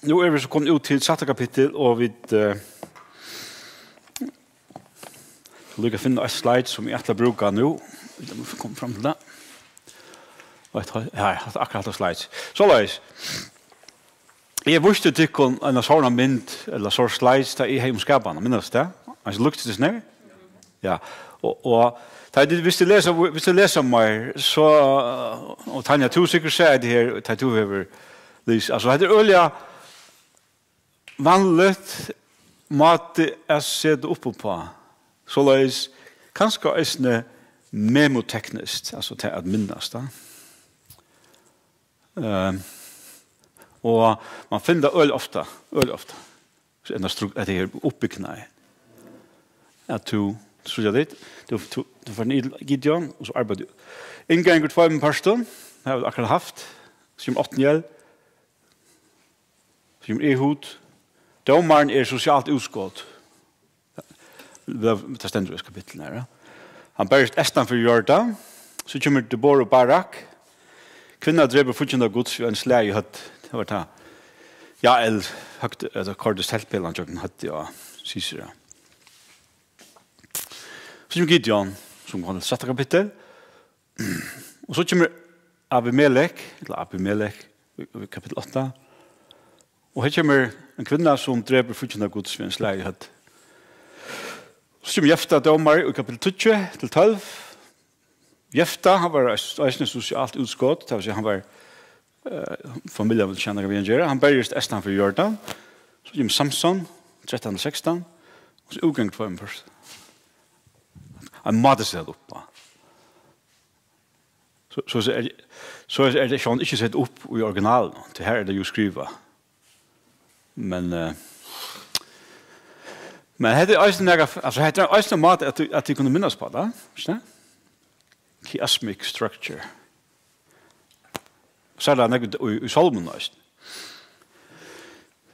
Nu vi så kommet ut til satte kapittel, og vi lykker finne et slide som jeg ætler å bruke nå. Vi må komme frem til det. Ja, jeg har akkurat et slide. Så løs. Jeg visste ikke en sånn mynd, eller sånn slides, da jeg har skapene, minnes det? Altså, lukte det snø? Ja, og hvis du leser meg, så, og Tanja, to sikkert sier det her, to over, altså, det er øye vanligt måte jeg ser det oppe på, så løs, kanskje er memoteknisk, altså til at minnes det. Og man finner det øl ofte, så er det her oppbyggende. At du tror jeg dit, du får en Gideon, og så arbeider du. Innganger 2 person, det har vi akkurat haft, som 8 hjel, som Ehud, domaren er sosialt utskått. Det stender i kapitlet her. Han bærer Estan for Jordan, så kommer Deborah og Barak, kvinner drever fortjent av Guds og en slag i høtt. Det var det. Ja, høgt, kordet selvpillen, han høtt, ja, Sisera. Så kommer Gideon, som kan sette kapittel. Og så kommer Abimelech, kapittel 8. Og her kommer en kvinne som drever fortjent av Guds og en slag i høtt. Så kommer Jefta domar i kapittel 20-12. Jefta, han var eisende sosialt utskått, det vil si han var familien vil kjenne hva vi gjør. Han bergist Estan for Jordan. Så kommer Samson, 13-16. Og så utgang 2 først. Han måtte seg opp på. Så er det ikke sett opp i originalen. Det her er det jo skriva. Men det er eisende mat at de kunne minnes på det. Ikke det? Chiasmic structure. Så er det nekket i Solomon også.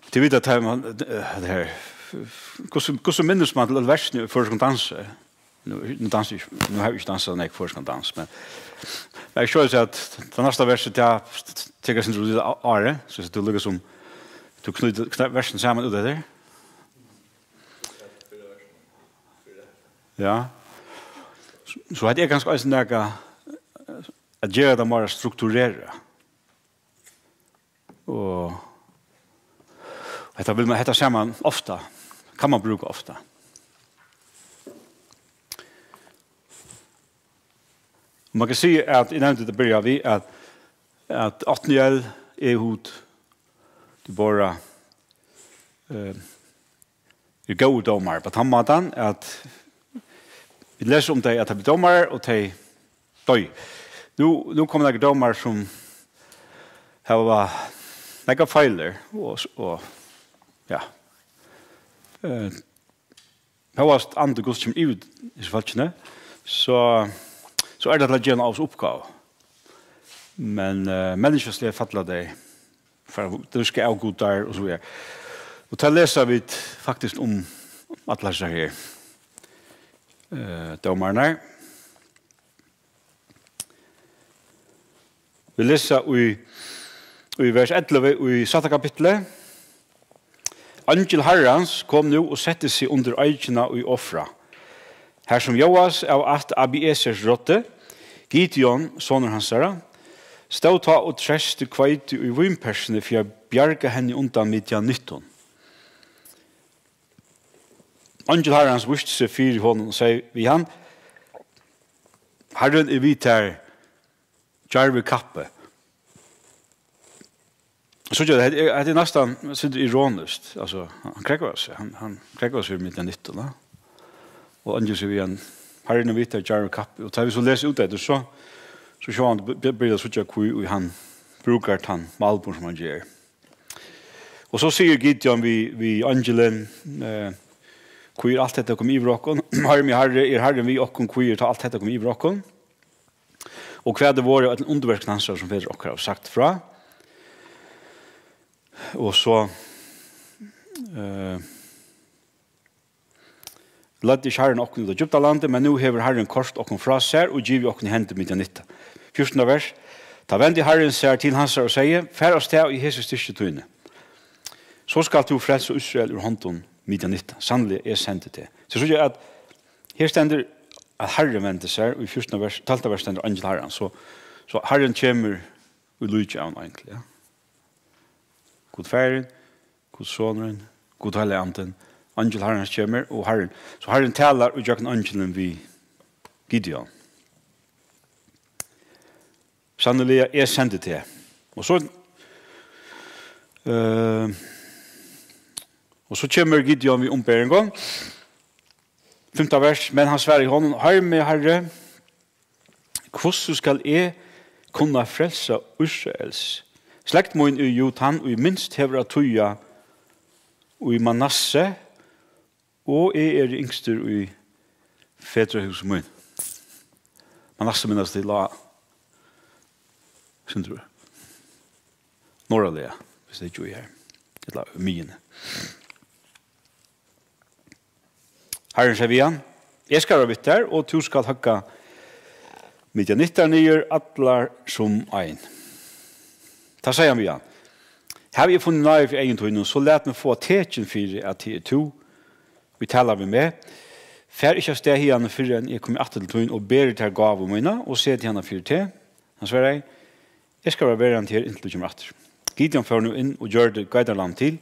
Til vidt at det her, hvordan minnes man til versene før skal danse? Nu har vi ikke danset nek før skal danse, men jeg ser at det neste verset teker sin lille are, så det lukker som du knytter versen sammen ut etter. Ja. Så det er ganske også nægge at gjøre det mer strukturere. Og dette vil man hette sammen ofte. Kan man bruke ofte. Man kan si at i nevnte det begynner vi at Otniel, Ehud, Deborah er gode dommer på den måten at vi leser om det at de blir dommer og de døy. Nå kommer det dommer som har nekka feiler og ja. Høyast andre gods som ut i falskene, så er det til å gjøre av oppgave. Men menneskeslig fattler det for det skal jeg god der og så videre. Og til leser vi faktisk om at leser her dommerne. Vi leser i vers 11 i satte kapitlet. Angel Herrans kom nu og sette seg under eikene og i offra. Her som Joas av at Abiesers rotte, Gideon, soner hans herra, stod ta og treste kveite i vimpersene for å bjerge henne undan midja 19. Angel Herrans viste seg fyr i hånden og sier vi han, Herren er vidt her, Jarve kappe. Så det är nästan så ironiskt. Alltså han kräker sig. Han kräker sig med den 19 va. Och Angel så vi en Herren vet att Jarve kappe och tar vi så läs ut det så han blir så jag kui han brukar han malbon som han gör. Och så säger Gideon vi Angelen kui allt detta kom i rockon. Herren vi och kui ta allt detta kom i rockon. Och kväde var det en underverknansar som Feder och har sagt fra. Og så ladde ikke Herren åkken ut av Egyptalandet, men nå hever Herren kort åkken fra seg og giver åkken i hendet midt i 19. 14. vers. Ta vendig Herren seg til hans og sier, fær oss til i Jesus styrke tøyne. så skal du frelse Israel ur hånden midjanitta. Sannelig er sendet det. Så jeg at her stender at Herren venter seg, og i 14. vers, 12. vers stender angel Herren. Så Herren kommer og lyder av egentlig. Ja. God færen, god sonren, god heilig anden. Angel Herren kommer, og Herren. Så Herren taler og gjør angelen vi Gideon. Sannelig er sendet det. Og så kommer Gideon vi ombærer en gang. 5. vers, men han sverger i hånden, Herre med Herre, hvordan skal jeg kunne frelse Israels? Slekt må inn i Jotan, og i minst hever av Tuja, og i Manasse, og jeg er yngster i Fedrahus min. Manasse minnes til la, synes du? Norrlige, hvis det ikke er her. Det la mine. Herren sier vi han, jeg skal være vitt her, og du skal hakka midjanittar nyer atlar som ein. Ta sier han vi han. Har vi funnet nøye for egen tøyne, så let meg få tekjen for at det er to. Vi taler vi med. Fær ikke sted henne for enn jeg kommer atter til tøyne og ber til gav om mine, og se til henne for til. Han svarer jeg skal være verden til inntil du kommer atter. Gideon fører nå inn og gjør det geiderland til,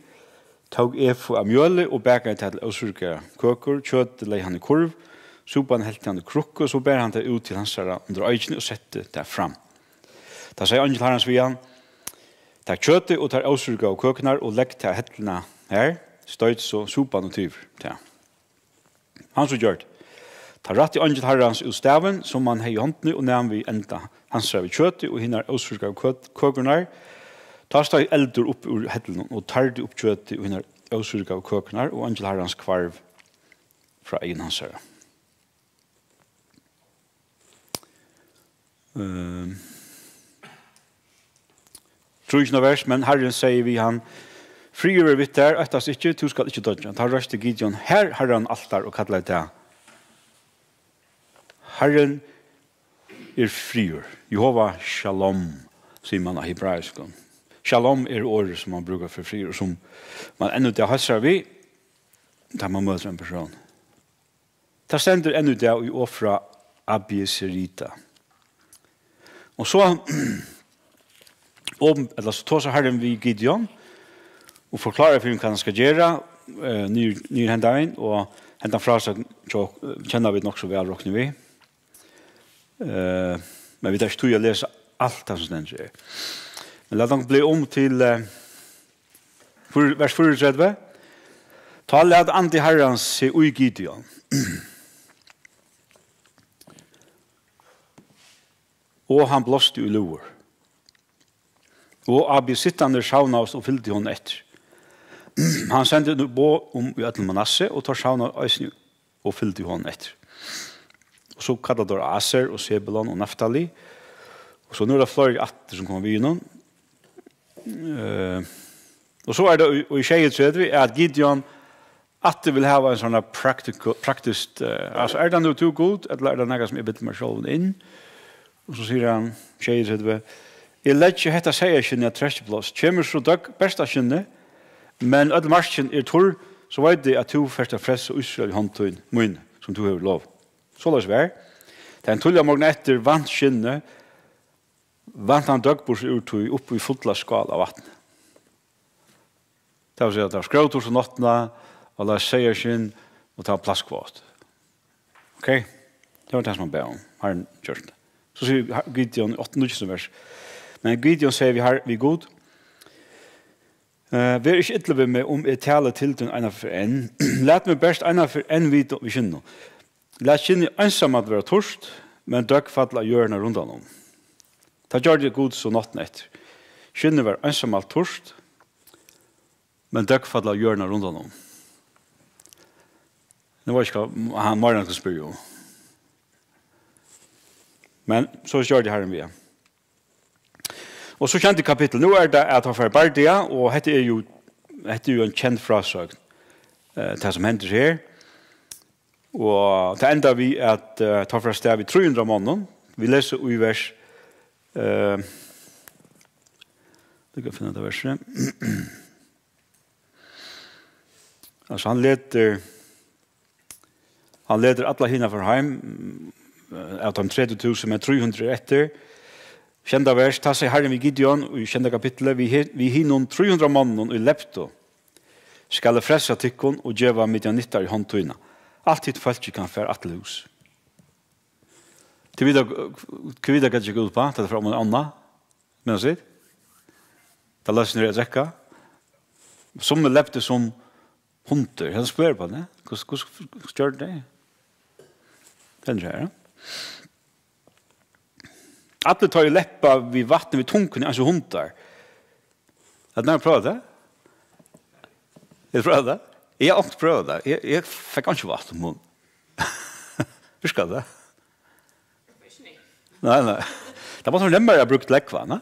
tog ef av mjøle og bæker til åsurke køker, kjøtt lei han i kurv, sopan helt han i krukke, så bærer han det ut til hans herre under øyne og sette det fram. Da sier angel herrens vi han, takk kjøttet og tar åsurke av køkene og legg til hetlene her, støyt så sopan og tyver til. Han så gjør det. Ta rett i angel herrens ut staven, som han hei i håndene, og nærmere vi enda hans herre kjøttet og hinner åsurke av køkene her, ta steg eldur opp ur hettelen og tar det opp kjøttet og hinner åsurka av køkene og angel herrens kvarv fra egen hans herre. Trojkene vers, men herren sier vi han, frigjør vitt der, ettas ikke, du skal ikke dødja. Ta røst til Gideon, her herren altar og kallar det. Herren er frigjør. Jehova shalom, sier man av hebraiskon. Shalom er ordet som man brukar for frigjør, som man ännu det hassar vi, da man møter en person. Det stender ännu det i offra Abieserita. Og så så tar så herren vi Gideon og forklarer for hva han skal gjøre nye hendagen og hendan fra seg kjenner vi nok så vel råkner vi men vi tar ikke tog å lese alt han som den sier men la dem bli til vers 34 ta led andi herrens se ui Gideon og han blåste i loer og Abi sittande sjauna oss og fyllde hon etter. Han sendte nu bo i Øtel Manasse og tar sjauna oss og fyllde hon etter. Og så kallet det Aser og Sebulon og Naftali. Og så nå det flere atter som kommer vi innom. Og så det og i tjejet så vi at Gideon atter vil ha en sånn praktisk altså det noe too good eller det noe som er bitt meg selv inn. Og så sier han tjejet så vi jeg lett ikke hette seg kjenne tresjeplass. Kjemmer så døgg besta kjenne, men alle marsjen torr, så vet jeg at du først er frelse og Israel i håndtøyen min, som du har lov. Så la oss være. Det en tullig morgen etter vant kjenne, vant han døggbors urtøy oppe i fotla skala av vatten. Det vil si at det var skrøvtor som nåttene, og la seg kjenne, og ta plasskvåt. Ok? Det var det som han ber om. Har han gjort det. Så sier Gideon i 8. vers. Men Gideon sier vi har vi god. Vi er ikke ytterligere med om jeg taler til den ene for en. Lät meg best ene for en vite vi kjenner. Lät kjenne ensam at være torst, men døgg fattla hjørne rundt om. Ta gjør det god så natten etter. Kjenne være ensam at torst, men døgg fattla hjørne rundt om. Det var ikke han Marian skal spørre jo. Men så gjør det herren vi er. Og så kjente kapittel, nå det at han får bardia, og dette er jo en kjent frasøk, det som hender her. Og det enda vi at ta fra sted vi 300 måneder. Vi leser i vers, du kan finne det verset. Altså han leder alla hina för heim av de 30.000 med 300 etter. Kända vers, ta seg Herren vid Gideon, og i kända kapitlet, vi hinnom 300 mannen i lepto, skal fressa tykkon og djeva midjanittar i håndtøyna. Alt hitt folk kan fære atlehus. Til videre kan ikke gå ut på, det er fra om en anna, men sitt. Det løsner jeg drekka. Som er lepte som hunter. Jeg spør på det. Hvordan gjør det? Den her, ja. Alle tar jo leppa vid vattnet, vid tunken, altså hundar. Har du prøvd det? Har du prøvd det? Jeg har også prøvd det. Jeg fikk ikke vatten mun. Hur skal det? Nei. Det var så nemmere jeg brukt lekva, ne?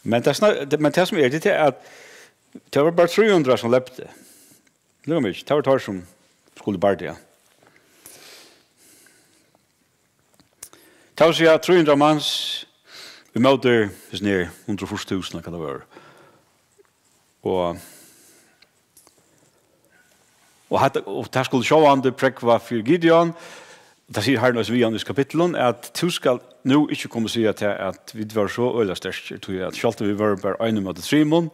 Men det som det er at det var bare 300 som lepte. Det var mye. Det var tar som skulle bare det. Det var så 300 manns vi møter ned 140.000 kan det være. Og det skulle sjå han det prekva for Gideon. Det sier her vi i kapitlen at du skal nå ikke komme og si at vi var så øyla størst. At selv vi var bare øyne med 3 mån,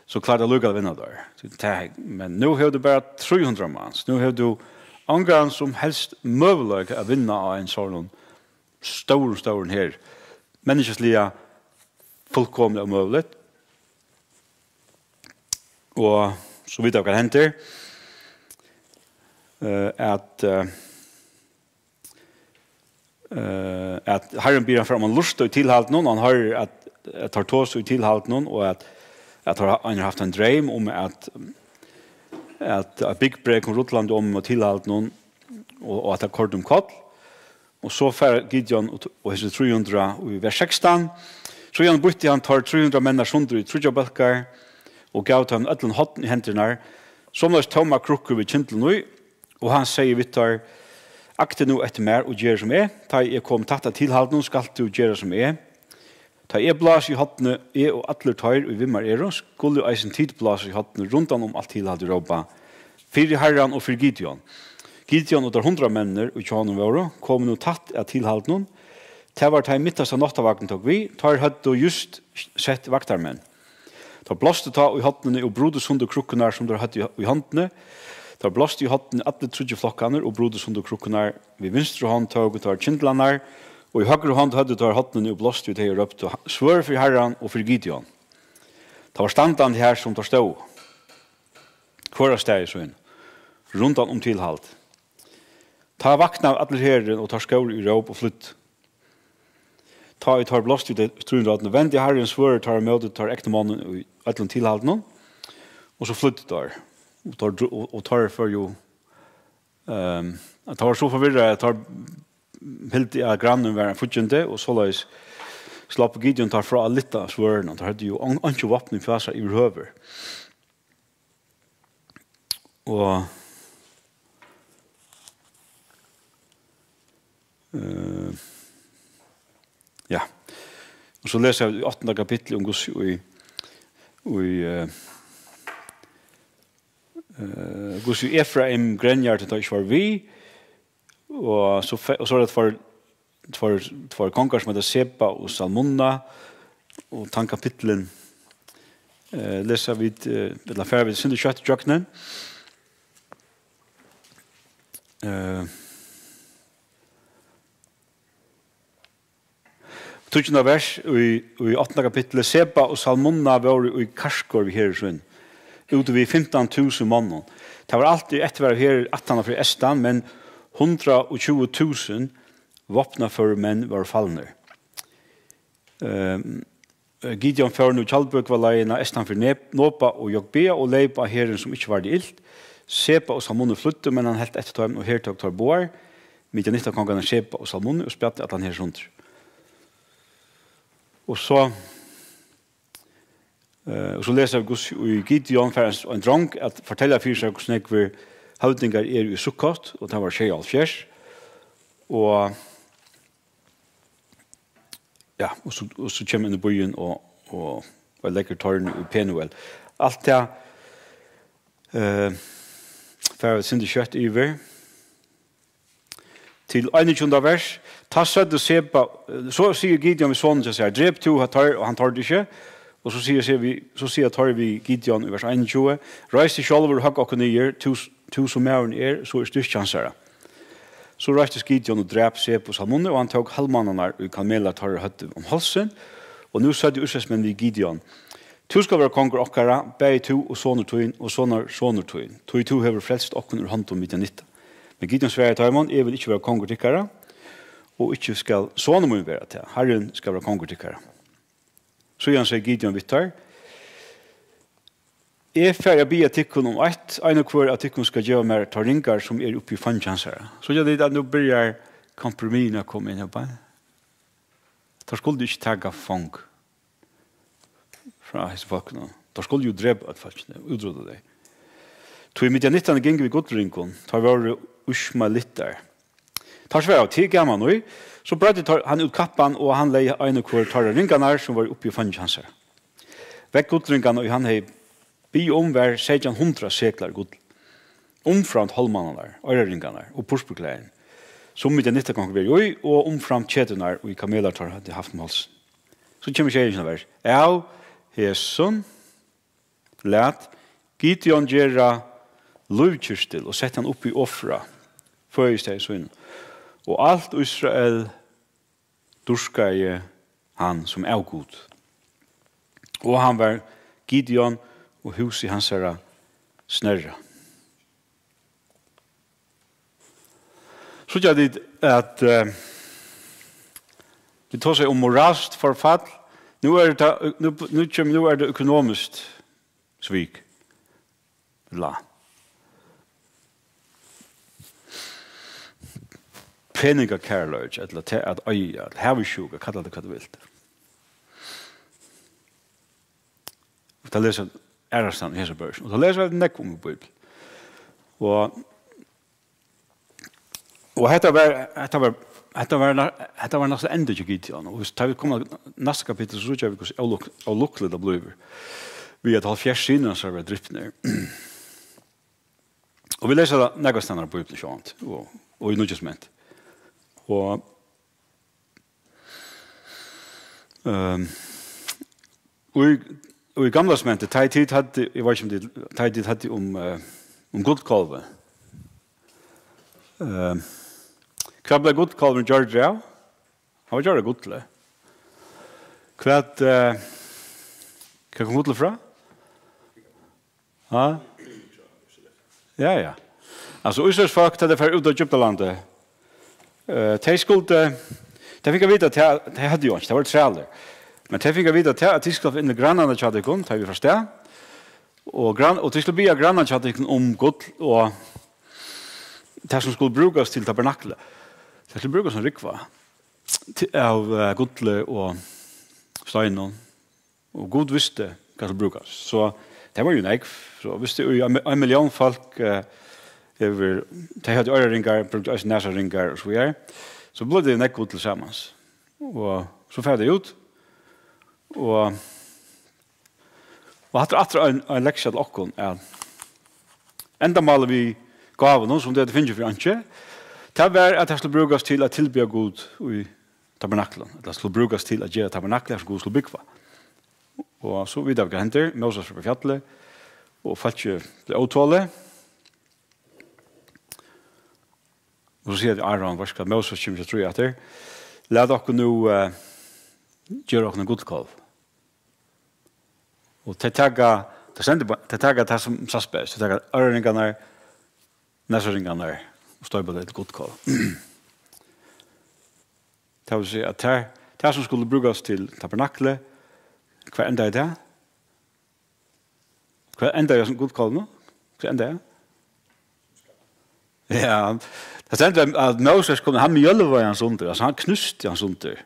så klarte jeg lukket å vinne der. Men nå har du bare 300 manns. Nå har du angående som helst mulig å vinne av en sånn stor her. Menneskeslige fullkomlig og mulig. Og så vidt hva henter at Herren blir fram en lust og tilhalt noen, han har at tar tås og tilhalt noen, og at han har haft en drøm om at Big Break og Rotland om og tilhalt noen, og at det kort kall. Og så fer Gideon og hese 300 i vers 16. Så han bytte han tar 300 menn sunder i trudjabalkar, og gav til han ødlen hotten i hendene, som løs tomma krukker ved kjentelen nu, og han sier vittar, akte nu etter mer og gjør som ta jeg kom tatt tilhalt nå, skal du gjøre som ta jeg blas i hottene, og atler tar og vimmar skulle eisen tid blas i hottene rundt om alt tilhalt i råpa, fyrir herran og fyrir Gideon. Gideon og der 100 menner og tjanen våre kom nå tatt tilhalt nå, det var ta mittast av nattavakten tog vi, tar hadde just sett vaktarmenn. Ta blåste ta i hattene og brodeshund og krukkene som der hadde i handene. Ta blåste i hattene alle trudje flokkene og brodeshund og krukkene ved vinstre hånd tog og tar kjentlaner. Og i høyre hånd hadde ta hattene og blåste ut her og røpt og svør for Herren og for Gideon. Ta var standene her som tar stå. Hvor er steg så inn? Rundt om tilhalt. Ta vakna av alle herren og tar skål i råp og flytt. Ta i tar blåst ut trundraten, vend i herren svører, tar møtet, tar ektemannen og etlund tilhalt noen, og så flyttet der. Og tar for jo, tar så forvirret, tar helt i grannen være en futjende, og så løs slapp Gideon tar fra litt av svørene, tar hadde jo ikke vapnen for seg i høver. Og ja. Og så leser jeg i 8. kapittel om Gos Gos Efraim grenjar til det ikke var vi, og så er det for konger som heter Seba og Salmona, og den kapittelen leser vi til affære ved Sinde kjøtt drøkne. Tusen vers i 8. kapittelet Seba og Salmona var i Karskor vi her i Svinn. Ute vi 15.000 mannen. Det var alltid etter her 18 for Estan, men 120.000 våpna for menn var fallner. Gideon fører nu Kjallbrøk var leina Estan for Nåpa og Jogbea og leipa herren som ikke var det ilt. Seba og Salmona flytte, men han helt etter dem og her tok tar boar. Midt i 19 kongene Seba og Salmona og spjatte at han her rundt. Og så leser vi i Gideon for en drang at forteller for seg hvordan jeg høvdinger i Sukkot, og det var skje alt fjers. Og ja, og så kommer inn i byen og legger tårn i Penuel. Alt det för sin det kött över till 21 vers. Tassa du se på så säger Gideon med sonen så här drep to har och han tar det inte. Och så säger tar vi Gideon i vers 21. Rise shoulder hug och ner to som är så är störst chanser. Så reste Gideon och drep sig på Salmon och han tog halvmannarna och Kamela tar hött om halsen. Och nu sa det Israelsmän vid Gideon. Tu skal være konger okkara, bei tu og soner tuin, og soner tuin. Tui tu hever frelst okken ur hand om midjanitta. Men Gideon sverre taimon, jeg vil ikke være konger tikkara, og ikke skal soner mun være til. Herren skal være konger tikkara. Så igjen sier Gideon vittar. Jeg færre bia tikkun om ein og hver at tikkun skal gjøre mer ringar som er oppi fannsjansara. Så jeg det at nå byrjar kompromina komme inn oppa. Da skulle du ikke tagga fang fra hans folkene. Da skulle jo drepe at folkene, utrådde deg. Tog i midjanittene gikk vi godringkon, tar vi året usma litt der. Tar svære av til gammal nå, så brødde han ut kappan, og han leie ein og hver tar ringarna som var oppi fannsjansar. Vekk godringene, og han hei bi om hver 1600 seklar god. Omframt holmannene, øyreringene og pursbukleien. Som midjanittene kan være oi, og omframt kjetunar og i kamelartar hadde haft med halsen. Så kommer skjeringen vers. Au, Heson, let Gideon gjøre lovkjørstil og sette han opp i offra føyesteg sånn. Og alt Israel durska i han som er god. Og han var Gideon og hus i hans herra snerra. Så gjør det at vi tar seg om moralsk forfall. Nu är det ekonomiskt svik. Penninga kärlöj, eller att öja, hävsjuka, kalla det vad du vill. Det läser Erastan i hela börsen. Och det läser jag näck om i Bibeln. Och detta var nästan ända till Gideon. Och tar vi komma nästa kapitel så tror jag vi kan avluckla det blir. Vi har tagit fjärde sidan så var drift ner. Och vi läser några stannar på Bibeln och i Nya Testament. Och i Gamla Testamentet tid hade jag vet inte tid hade om guldkalven. Hva ble godkalven George av? Han var gjør det godle. Hva kom godle fra? Ja. Altså, Israels folk hadde vært ut av Egyptalandet. De fikk jeg vite at de hadde jo ikke, det var træler. Men de fikk jeg vite at de skulle inn i grannene til hadde kun, det vi forstår. Og de skulle bli av grannene til hadde kun om godle, og det som skulle brukes til tabernaklet. Det skulle brukes som rikva av godle og steinen, og god visste hva det brukes. Så det var jo nek. Så hvis det er 1 million folk de hadde øyeringar, brukte også næseringar og så videre, så ble det nek godle sammen. Og så ferdig ut. Og hatt en leksja til okkon er enda maler vi gav noen som det finnes for anke. Det var at det skulle brukes til å tilbe Gud i tabernaklen. Det skulle brukes til å gjøre tabernaklen som Gud skulle bygge. Og så videre hva henter. Moses fra fjallet. Og falske ble åtålet. Og så sier Aron, hva skal Moses kommer til å tro etter. La dere nå gjøre dere en godkalv. Og til det som saspes. Til tagga øringene, næsringene og stod på det et godt kall. Det vil si at det som skulle brukes til tabernaklet, hva enda er det? Hva enda er som godt kall nå? Hva enda er? Ja, det stendte at Moses kom, han med jølva i hans under, altså han knuste i hans under.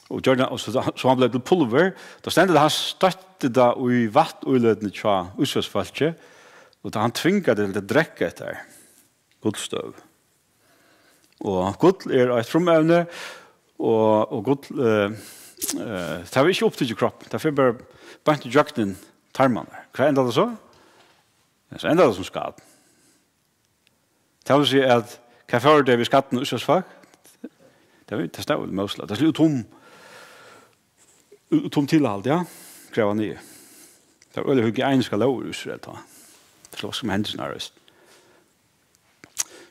Og så han ble til pulver, da stendte det han støtte da i vattulødene tja Israelsfalket, og da han tvinget det til å drekke etter guldstøv. Og guld er et frumevne, og guld, det er ikke opp til kropp, det er bare bant i jakten tarmene. Hva enda det så? Så enda det som skatt. Det vil si at hva fører det vi skatten og usåsfag? Det står vel møsla. Det er tom tilhald, ja. Krever nye. Det er veldig hygieniske lover i Israel. Det er hva som hender snarest.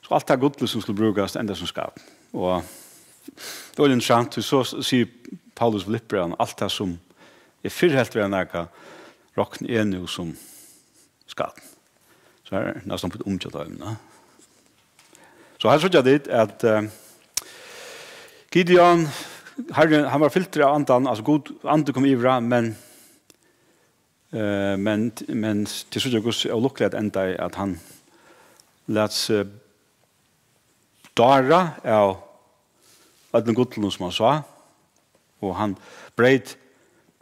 Så alt det godle som skulle brukes enda som skatt. Og det er interessant, så sier Paulus Filipperen alt det som fyrhelt ved en rocken nu som skatt. Så her nesten på et omkjøtt av emne. Så her tror jeg dit at Gideon, han var filtret av andan, altså god ande kom ivra, men til slutt er det lukkelig enda at han lets dara av den godlen som han sa, og han breit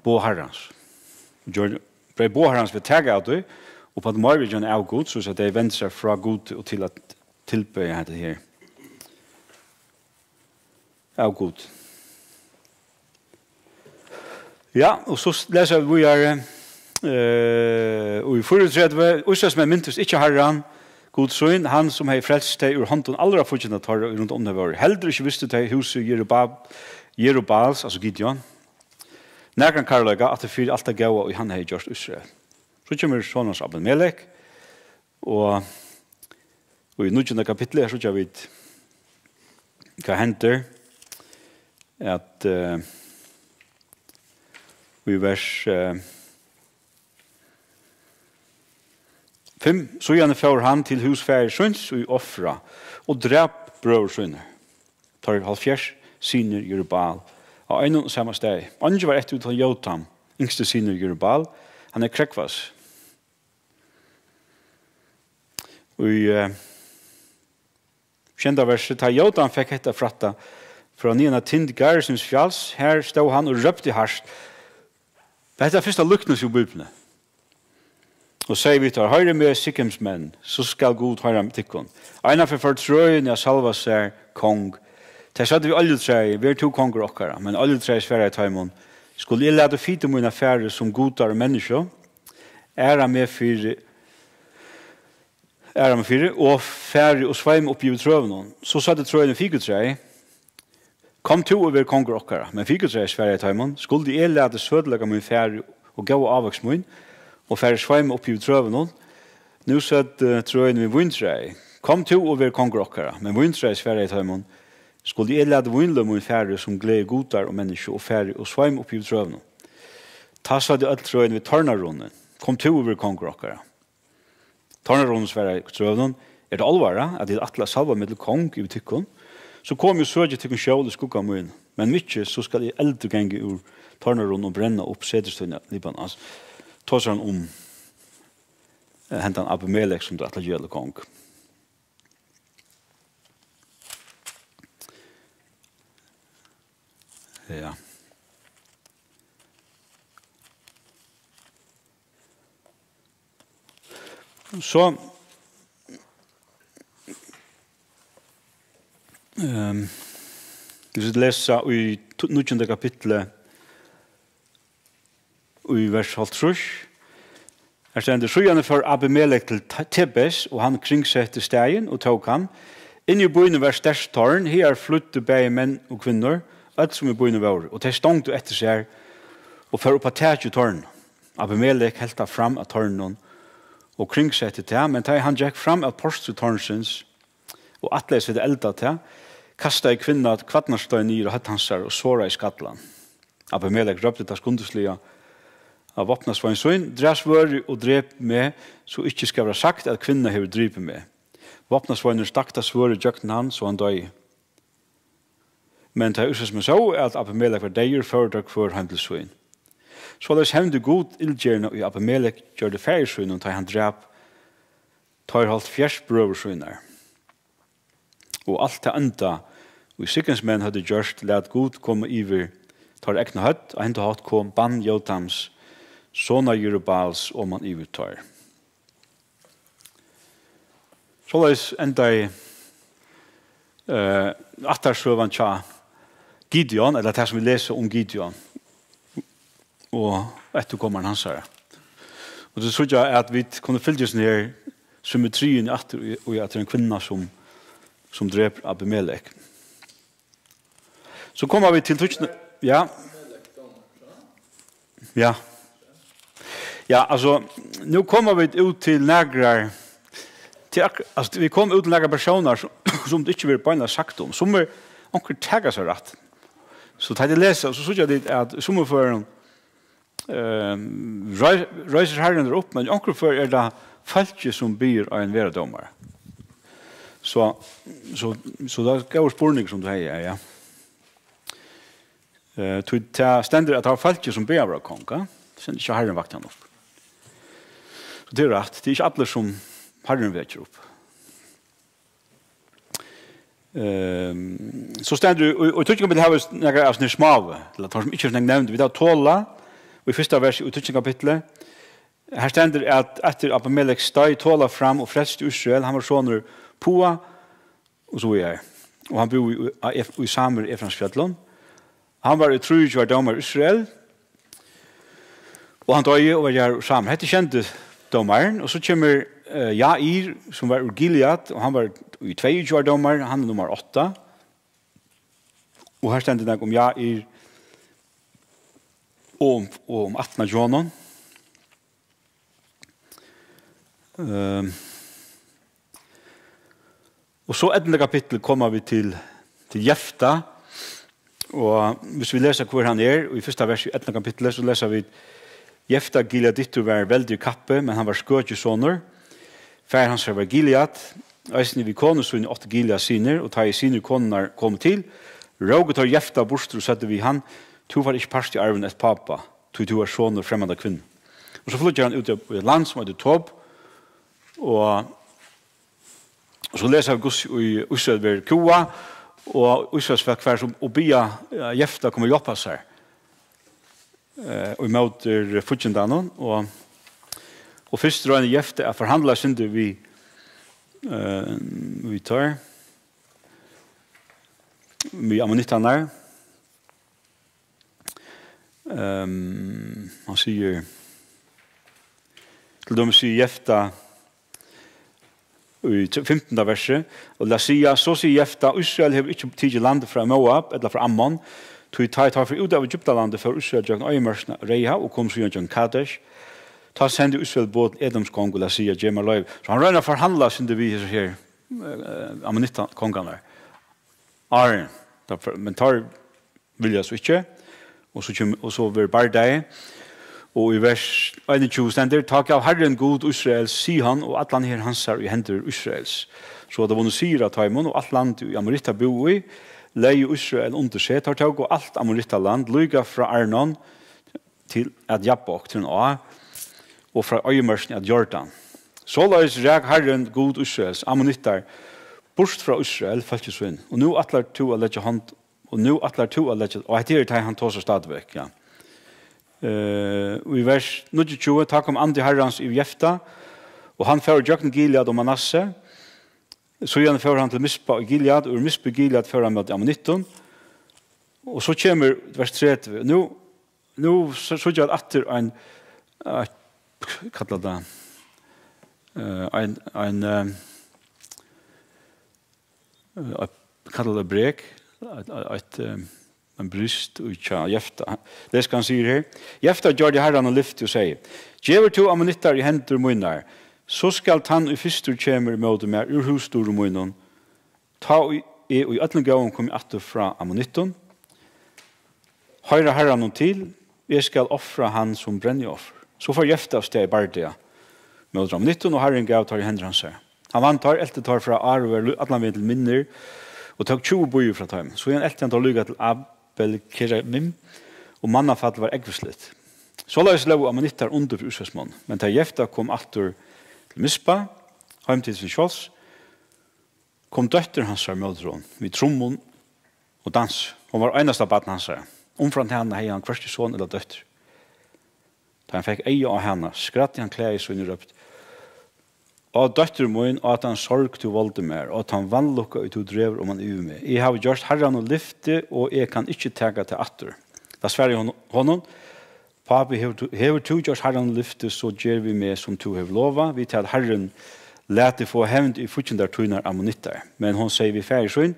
båherrens. Breit båherrens ved teg av det, og på at morgen er god, så at de vender seg fra god og til at tilbøye det her. Er god. Ja, og så leser vi og i 34, Ussa som myntes ikke herren, god søn, han som har frelst deg ur hånden allra fortjent tar rundt om det var. Heldre ikke visste deg huset Jerubals, altså Gideon. Nærkan karlaga at det fyrer alt det gaua og han har gjort Israel. Så kommer sånnes Abimelech, og i 9. kapitlet så kommer vi hva henter, at i vers 5, så gjerne fører han til husfære søns og i offra, og drep brøver sønner. Tar 70 syner Jerubal, av en og samme sted. Andre var etter ut av Jotam, yngste syner Jerubal, han er Krekvas. Og i kjenda verset, da Jotam fikk etter fratta fra Nina Tind Garsens fjalls, her stod han og røpte harst. Dette er første luknes i Bibelen. Og sier vi tar høyre med Sikkems menn, så skal god høyre med tikkun. Einar for fortrøyen er salva seg kong. Det satt vi alle tre, vi er 2 konger okkara, men alle tre sverre i taimon. Skulle jeg lade fite mine affærer som godar og mennesker, æra med fire, og færre og sveim oppi i trøven. Så satt det trøyen i figutre, kom to over konger okkara, men figutre sverre i taimon. Skulle jeg lade sødelega min færre og gå avvaks min, og færre sveim oppi i trøven. Nå satt trøyen i vuntre, kom to over konger okkara, men vuntre sverre i taimon. Skulle jeg lade vunle min færre som glede godar og mennesker, og færre og sveim oppi i trøven. Ta sa det alt trøyen ved Tornaronen, kom to over konger okkara. Tornaronen sverre i trøven, det alvara at det atla salva med kong i tykkon, så kom jo søgje til sjål i skugga min, men mykje så skal jeg eldre genge ur Tornaronen og brenna opp sederstøyna Libanon. Altså, tås han om hentan Abimelech som det atla gjøle kong. Ja. Så hvis vi leser i 9. kapitlet i vers halvtrus, her stender sjøene for Abimelech til Tebes, og han kringsette stegen og tok han. Inn i byen var størst tårn, her flytte begge menn og kvinner, alt som i byen var, og de stongte etter seg, og for opp at tæt i tårn. Abimelech heldt fram av tårnen, og kringsette til, men da han gikk fram av porstet tårnsens, og atleis ved elda til, kastet i kvinna kvattnarstøy nyr og høttansar og såra i skatlan. Abimelech røpte det skundeslige av våpnasvøynsøyn, dras vøri og drep med, så ikke skal være sagt at kvinna hever dripet med. Våpnasvøyner stakta svøri jøkten han, så han døy. Men det er også som så, at Abimelech var deir førdag for handelsvøyn. Så les hevde god ildgjerne i Abimelech gjør det færsøyn, og han drep tar halt fjersbrøversøyner. Og alt det enda, og i sikkensmenn hadde gjørst, let god komme iver, tar ekne høtt, og enda hatt kom Ban Jotams, sånne Jerubals, og man iver tar. Så les enda i Attarsøvan tja Gideon, eller det som vi leser om Gideon, og etter kommer hans her. Og så tror jeg at vi kunne fylde oss ned symmetrien efter och att det är en kvinna som dreper Abimelech. Så kommer vi till tusen. Ja. Ja. Ja, alltså nu kommer vi ut till några alltså vi kommer ut till några personer som det inte vill bara sagt om. Som är onkel tagga så rätt. Så tar det läsa så jag det att som för reiser herren upp men onkel för är det falske som blir en värdomare. Så det går spårning som du säger, ja. Till ständer att ha falske som ber av konka. Sen inte herren vaktar upp. Så det är rätt. Det är inte alla som herren väcker upp. Så ständer och tycker vi har några av små eller tar som inte jag nämnde vi då tåla och i första vers i tycker kapitlet här ständer att efter Abimelech steg tåla fram och frälste Israel han var soner Pua och så är och han bor i Samer Efraimsfjällen. Han var i 3 år domare Israel. Och han døde og var sammen. Hette kjente domaren. Og så kommer Jair, som var ur Gilead, og han var i 22 år dommer, han er nummer 8. Og her stender det om Jair og om 18 av Jonan. Og så etter kapittel kommer vi til Jefta. Og hvis vi leser hvor han er, og i første vers i 1. kapittelet, så leser vi Jefta Gileadittu var veldig kappe, men han var skøtjesåner. Fær hans var Gilead. Eisen vi kone så inn 8 Gilead siner, og ta i siner koner kom til. Råget har Jefta bostur, og sette vi han, to var ikke parst i arven et pappa, to var såner fremmede kvinn. Og så flytter han ut i et land som heter Tob, og så leser vi gus i Israel ved Kua, og Israels folk hver som Obia Jefta kommer jobba seg. Og i måter futjendanen, og først røyne Jefta er forhandlet synder vi tar vi ammonittene. Han sier til dem sier Jefta i 15. verset, og la sia, så sier Jefta, Israel har ikke tidlig landet fra Moab, eller fra Ammon, tog tar for ut av Egyptalandet for Israel gjør øyemørsene Reha, og kom så gjør Kadesh, ta sende Israel båt Edoms kong, og la sia, Jemar Løyv. Så han røyner forhandlet, synder vi her, Ammonitta-kongene. Arren, men tar vilja så ikke, og så vil bare deg, og i vers 21 stender, takk av Herren god Israels, sier han, og at land her hans er i hender Israels. Så det var noe sier av Taimon, og alt land i Amoritta bo i, leie Israel under seg, tar tag og alt Amoritta land, lyga fra Arnon til at Jabbok til en A, og fra øyemørsen at Jordan. Så løs rek Herren god Israels, Ammonittar, bort fra Israel, falt så inn. Og nå atler to å legge hånd, og nå atler to å legge, og etter det han tar seg stadigvæk, ja. I vers 22, takk om Andi Herrans i Jefta, og han fører Jøkken Gilead og Manasse, så igjen fører han til Mispa og Gilead, og Mispa og Gilead fører han med Ammonitton, og så kommer vers 30, nå så jeg at etter en kallet det, kallet det brek, en bryst og tja Jefta. Det skal han sier her. Jefta gjør det herren og lyfte og sier, «Gjever to ammonittar i hendur munnar, så skal han i fyrster kjemer i måte med ur husstore munnon, ta og i øtlen gavn kom atter fra ammonitton, høyre herren og til, jeg skal offra han som brenner offer. Så får Jefta av sted i Bardia, med ammonitton, og herren gav tar i hendur hans her. Han vantar, elte tar fra arver, atlan ved til minner, og tok 20 bøyer fra dem. Så igjen elte han tar lyga til Abel-Keramim, og mannafall var eggvislet. Så løs lov ammonittar under for Israelsmån, men da Jefta kom atter til Mispa, heim til sin kjols, kom døtter hans her med rån, vid trommon og dans. Hun var eneste av baden hans her. Omfrant henne hei han hverste son eller døtter. Da han fikk eie av henne, skratt han klei så inn i røpt, og døtter min, og at han sorg til volde mer, og at han vannlukka ut og drever om han uve med. Jeg har gjort herren og lyfte, og jeg kan ikke tega til atter. Da sverre honom, papi, hever to gjort herren og lyfte, så gjør vi med som to hever lova. Vi tar herren lät det få hevnd i futjendar tunar ammonittar. Men hon sier vi færre sjøen,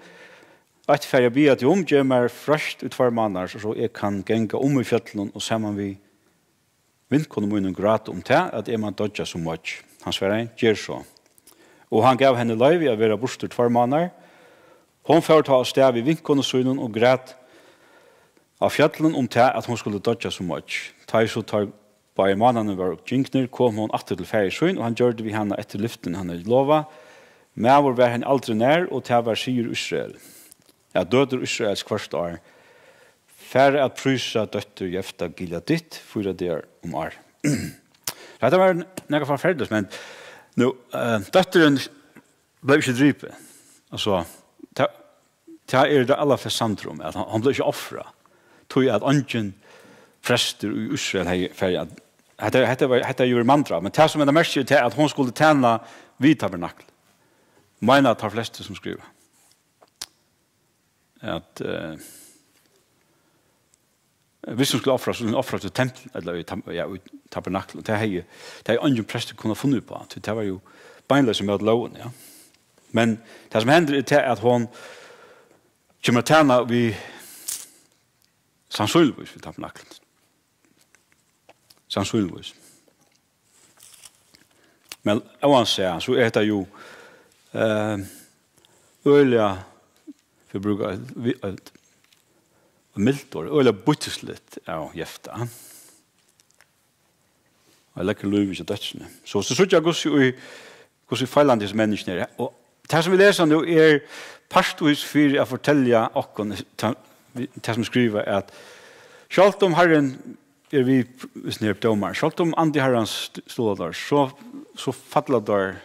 at færre bia til gjør meg frøst ut 2 måneder, så jeg kan genga i fjöllun og saman vi vindkonen munnen grat om det, at man dodja så mykje. Han svarer, gjør så. Og han gav henne løyv i å være bostur 2 måneder. Hon får ta av sted i vindkonen søgnen og grat av fjöllun om det, at hun skulle dodja så mykje. Ta så tar bare månedene var og gynkner, kom hun atter til færre sjøen, og han gjør det vi henne etter lyften han hadde lova. Men hvor var han aldri nær, og til var sier Israel. Ja, døder Israels kvart år. Færre at prysa døtter jefta Gileadit, for det år. Det var nekka forferdelig, men nu, døtteren ble ikke drypet. Altså, det det aller flest sandrum, at han ble ikke offra. Tog at ungen prester i Israel hei ferdig. Hette gjorde mantra, men det som det mest til at hon skulle tjene vid tabernakl. Mina tar fleste som skriver. At hvis hun skulle offra, så skulle hun offra til tempel, eller i tabernakl. Det er ungen prester kunne funnet på. Det var jo beinløse med loven, ja. Men det som hender er at hon kommer tjene vid sannsynligvis vid tabernaklen. Sannsynligvis. Men oansett, så er det jo øyelig for å bruke et mildt ord, øyelig bytteslitt av jefta. Og jeg lekker løy ikke dødsene. Så synes jeg hvordan feilende disse menneskene er. Og det som vi leser nå er parstvis for å fortelle okken, det som skriver at selv om Herren er vi snir domar. Selv om Andi Herrens stod der, så fattler der,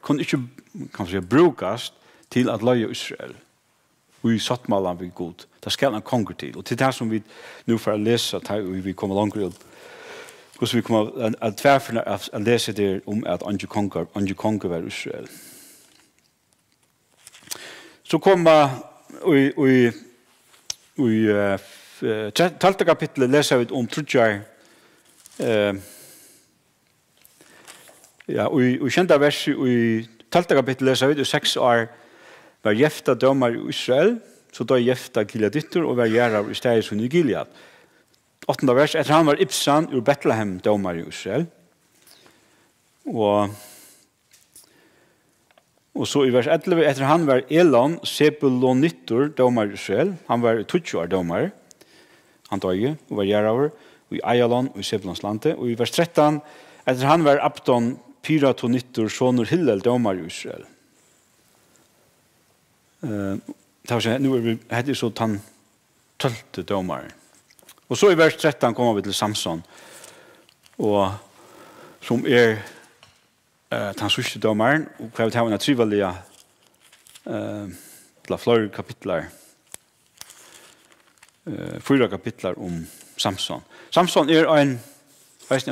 kan ikke brukast til at løye Israel. Vi sattmalan vi god. Det skal en konger til. Og til det som vi nu får lese, vi kommer langt ut, hvordan vi kommer at tverferne å lese det om at andre konger var Israel. Så kommer i 12. kapitlet leser vi om trudjar ja, og i 10. vers i 12. kapitlet leser vi 6 år var jefta dømar i Israel, så da jefta Gileadittur og var gjerra i stedet som i Gilead. 8. vers, etter han var Ibsan ur Bethlehem dømar i Israel. Og så i vers 11, etter han var Elon Sebulonittur dømar i Israel. Han var 20 år dømar. Han døye og var gjerra i Ayalon og i Sebulons landet. Og i vers 13, etter han var Abdon Piratonittur sonur Hillel dømar i Israel. Nu er vi så tann 12. dømar. Og så i vers 13 kommer vi til Samson, og som tann sørste dømaren, og hva vi tar en trivalia til flere kapitler, 4 kapitler om Samson. Samson en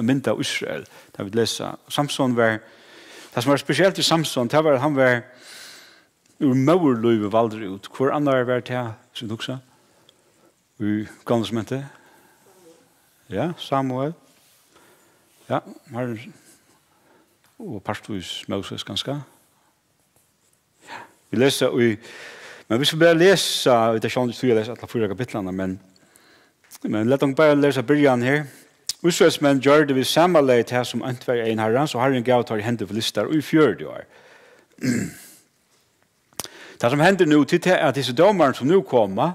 mynd av Israel, der vi leser. Samson var, det som var spesielt i Samson, det var at han var ur maurløyve valdre ut. Hvor andre var det her, som du sa? I gamle som hente? Ja, Samuel. Ja, og pastorus Moses ganske. Ja, vi leser men hvis vi bare leser, det er ikke jeg leser alle 4 kapitlene, men lett oss bare lese byrjan her. Israels menn gjør det vi samarbeid her som antver en herren, så herren gav tar i hendene for lister, og i 40 år. Det som hender nå til at disse dommerne som nå kommer,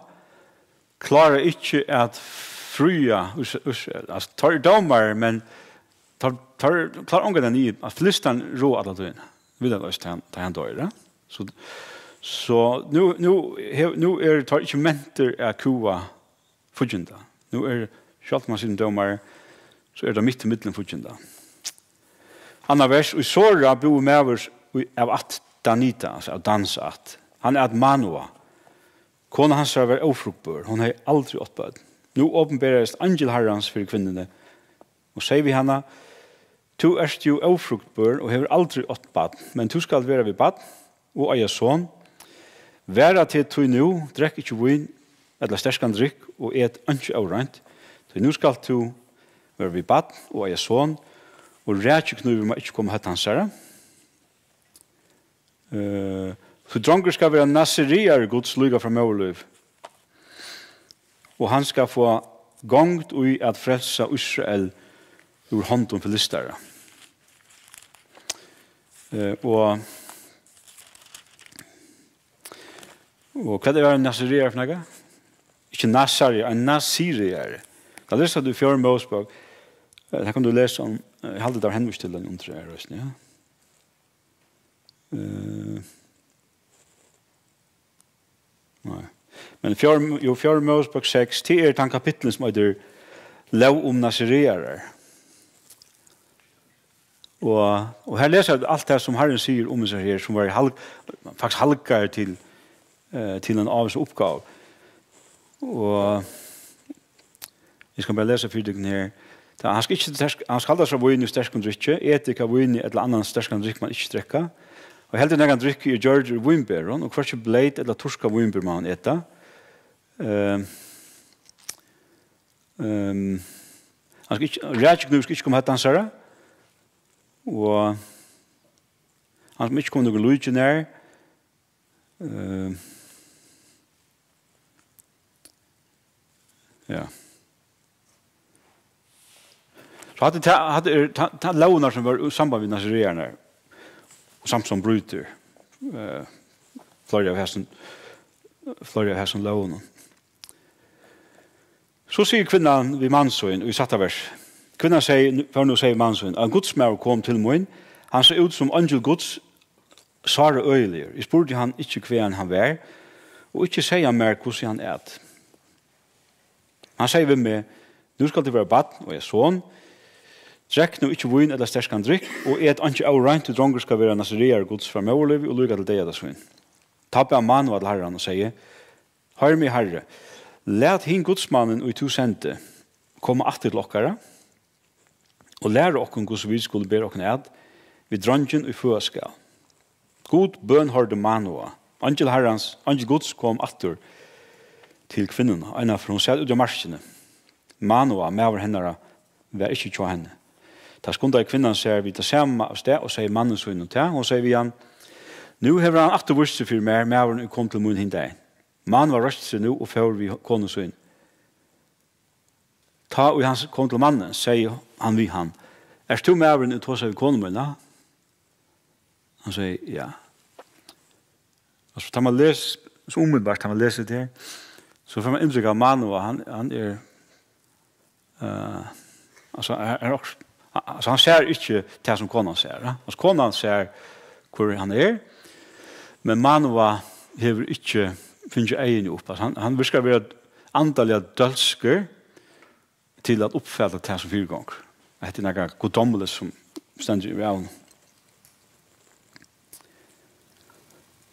klarer ikke at frya Israel. Altså, tar dommere, men klarer ångan den i, at flistan rå alle døgn. Vi vet også ta han døyre. Så nå tar ikke menter av kua fudjenda. Nå selv man sin dommere, så det midt i middelen fudjenda. Anna vers, og i Sora bor med oss av at Danita, altså av dansat. Han at Manoa. Kona hans var ofruktbør. Hon har aldri åttbød. Nå åpenberes angel herrans for kvinnene. Og sier vi henne, «Tu erst jo ofruktbør og har aldri åttbød, men tu skal være ved bad, og eie son. Væra til tu nå, drekk ikke vin, eller sterskan drikk, og et ønske avrant. Så nå skal tu være ved bad, og eie son, og ræt ikke knuver må ikke komme hatt hans herre. Så dronker skal være naserier Guds lyga fra Møverløv. Og han skal få gongt ui at frelsa Israel ur hånden filistare. Og hva er det en naserier for noe? Ikke nasarier, en nasirier. Da leser du 4 Mosebok. Her kan du lese om, jeg hadde der henvis til den under røsten, ja. Nei. Men 4 Mosebok 6, det den kapitlen som heter Lov om nasirier. Og her leser jeg alt det som Herren sier om seg her, som var faktisk halkar til en avs oppgave. Og jeg skal bare lese fyrtøkken her. Han skal aldri vøyne i sterskende drikke, etika vøyne i et eller annet sterskende drikke man ikke strekker. Og heldig når han drikker i George Wimberon, og hvertje bleit eller torska Wimber man etta. Rætjeknu skal ikke komme hatt dansere, og han skal ikke komme noe lydje nær. Ja. Så hadde launar som var samband med naserierne, og samt som bryter flere av hessen launar. Så sier kvinnan vid mansøyen, og i satta vers. Kvinnan sier, for nå sier mansøyen, en godsmær kom til moen, han ser ut som angel gods, sare øyeliger. Jeg spurte han ikke hva han var, og ikke sier han mer hvordan han et. Han sier ved meg, nu skal det være bad, og jeg sånn, drekk nå ikke vin eller sterskan drikk, og et anki av reint til dronger skal være naserier gods fra Møverløv, og lukka til deg av svin. Tappe av mannen til herren og sier, hør meg herre, let hin godsmannen og i to sente komme atter til okkara, og lære okken hvordan vi skulle bere okken ed, vi drongen og i føskal. God bøn hørte Manoa. Angel herrens, angel gods kom atter til kvinnerne, ena for hun sett ut av marskene. Manoa, med henne, var ikke tjå henne. Da skunda i kvinnan ser vi til samme av sted, og sier mannen så innom til, og sier vi han, nu hever han atter vurset for meg, med henne kom til mun hinde. Mannen var røst seg nå, og før vi kone så inn. Ta og han kom til mannen, sier han vi han, er du med henne og tog seg vi kone mun, da? Han sier, ja. Altså, tar man les, så umiddelbart tar man lese det her, så får man inntrykk av mannen, og han er, han ser ikke det som konan ser. Altså, konan ser hvor han er, men Manoa hever ikke finner egen opp. Altså, han virker være antallige dølsker til at oppfelle det som 4 ganger. Det er noe goddommelig som stender i veien.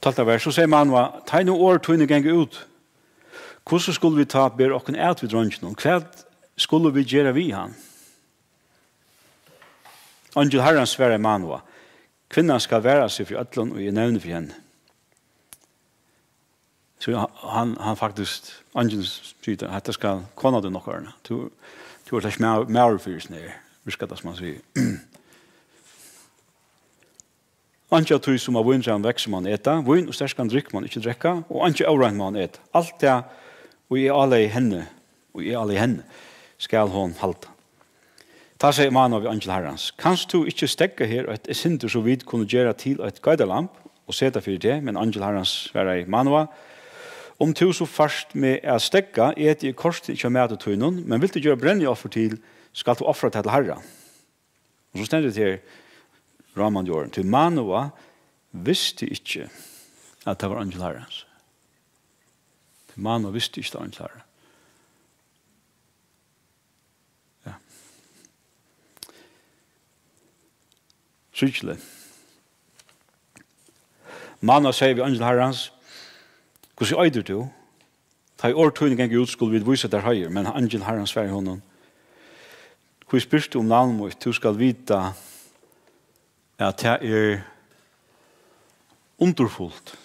Talt av vers, så sier Manoa, ta noen år tog inn og gjenge ut. Hvordan skulle vi ta ber okken et vid dronjen? Hva skulle vi gjøre vi han? Angel herren sverre Manoa. Kvinnan skal være seg for øtlen, og jeg nevner for henne. Så han faktisk, angel sier at det skal kona det nokkerne. Du er ikke mer for nere, virker det som han sier. Angel tog som av vindren vekser man eta, vind og sterskan drikk man ikke drekka, og angel avregn man et. Alt det, og i alle henne, skal hon halta. Ta seg man av angel herrens. Kanst du ikke stegge her og et sinter så vidt kunne gjøre til et gaidalamp og seta for det, men angel herrens være i Manoa. Om du så først med å stegge, i korset ikke med til tøynen, men vil du gjøre brennende offer til, skal du offre til herren. Og så stender det her, Raman gjør, til Manoa visste ikke at det var angel herrens. Til Manoa visste ikke det var angel herrens. Sykle. Manna sier vi angel herrens, hvordan øyder du? Ta i årtøyne geng ut skulle vi vise der høyer, men angel herrens sverre honom. Hvor spyrste om navn mot, du skal vite at det er underfullt.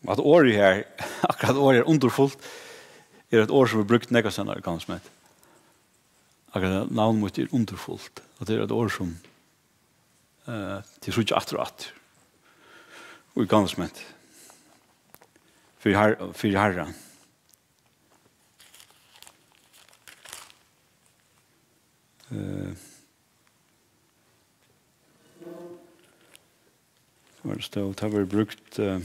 At året her, akkurat året er underfullt, er et år som vi brukt negasenere, kan man smette. Akkurat navn mot er underfullt. At det er et år som til så ikke atter og atter. og i gansmet. For Herren. Det har vært brukt i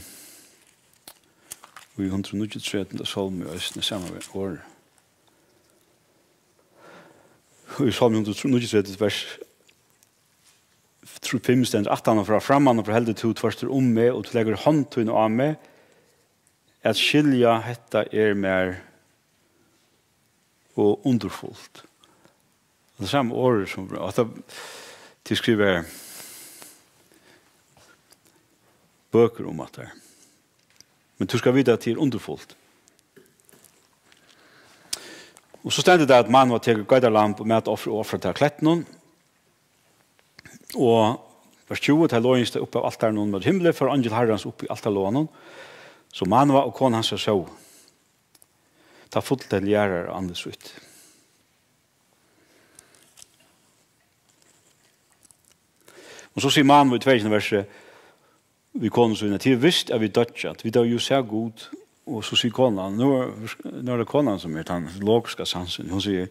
193. salm i Østene samme år. I salm 193 vers 5 stender 18 fra framman og fra heldet to tverster meg og til legger håndtøyne av meg at skilja hetta mer og underfullt. Det samme året som at de skriver bøker om at det. Men du skal vite at det er underfullt. Og så stender det at man var til gøyderlamp og med å offre til kletten. Og vers 20 til lågings det oppe av altaren mot himmelen, for angel herrens oppe i altarlånen. Så man var og kone hans så. Ta fullt til gjerrer og andes ut. Og så sier man i 2. verset, vi kone så til visst er vi dødget, vi da jo ser god, og så sier konen, nå er det konen som er den logiske sansen, hun sier,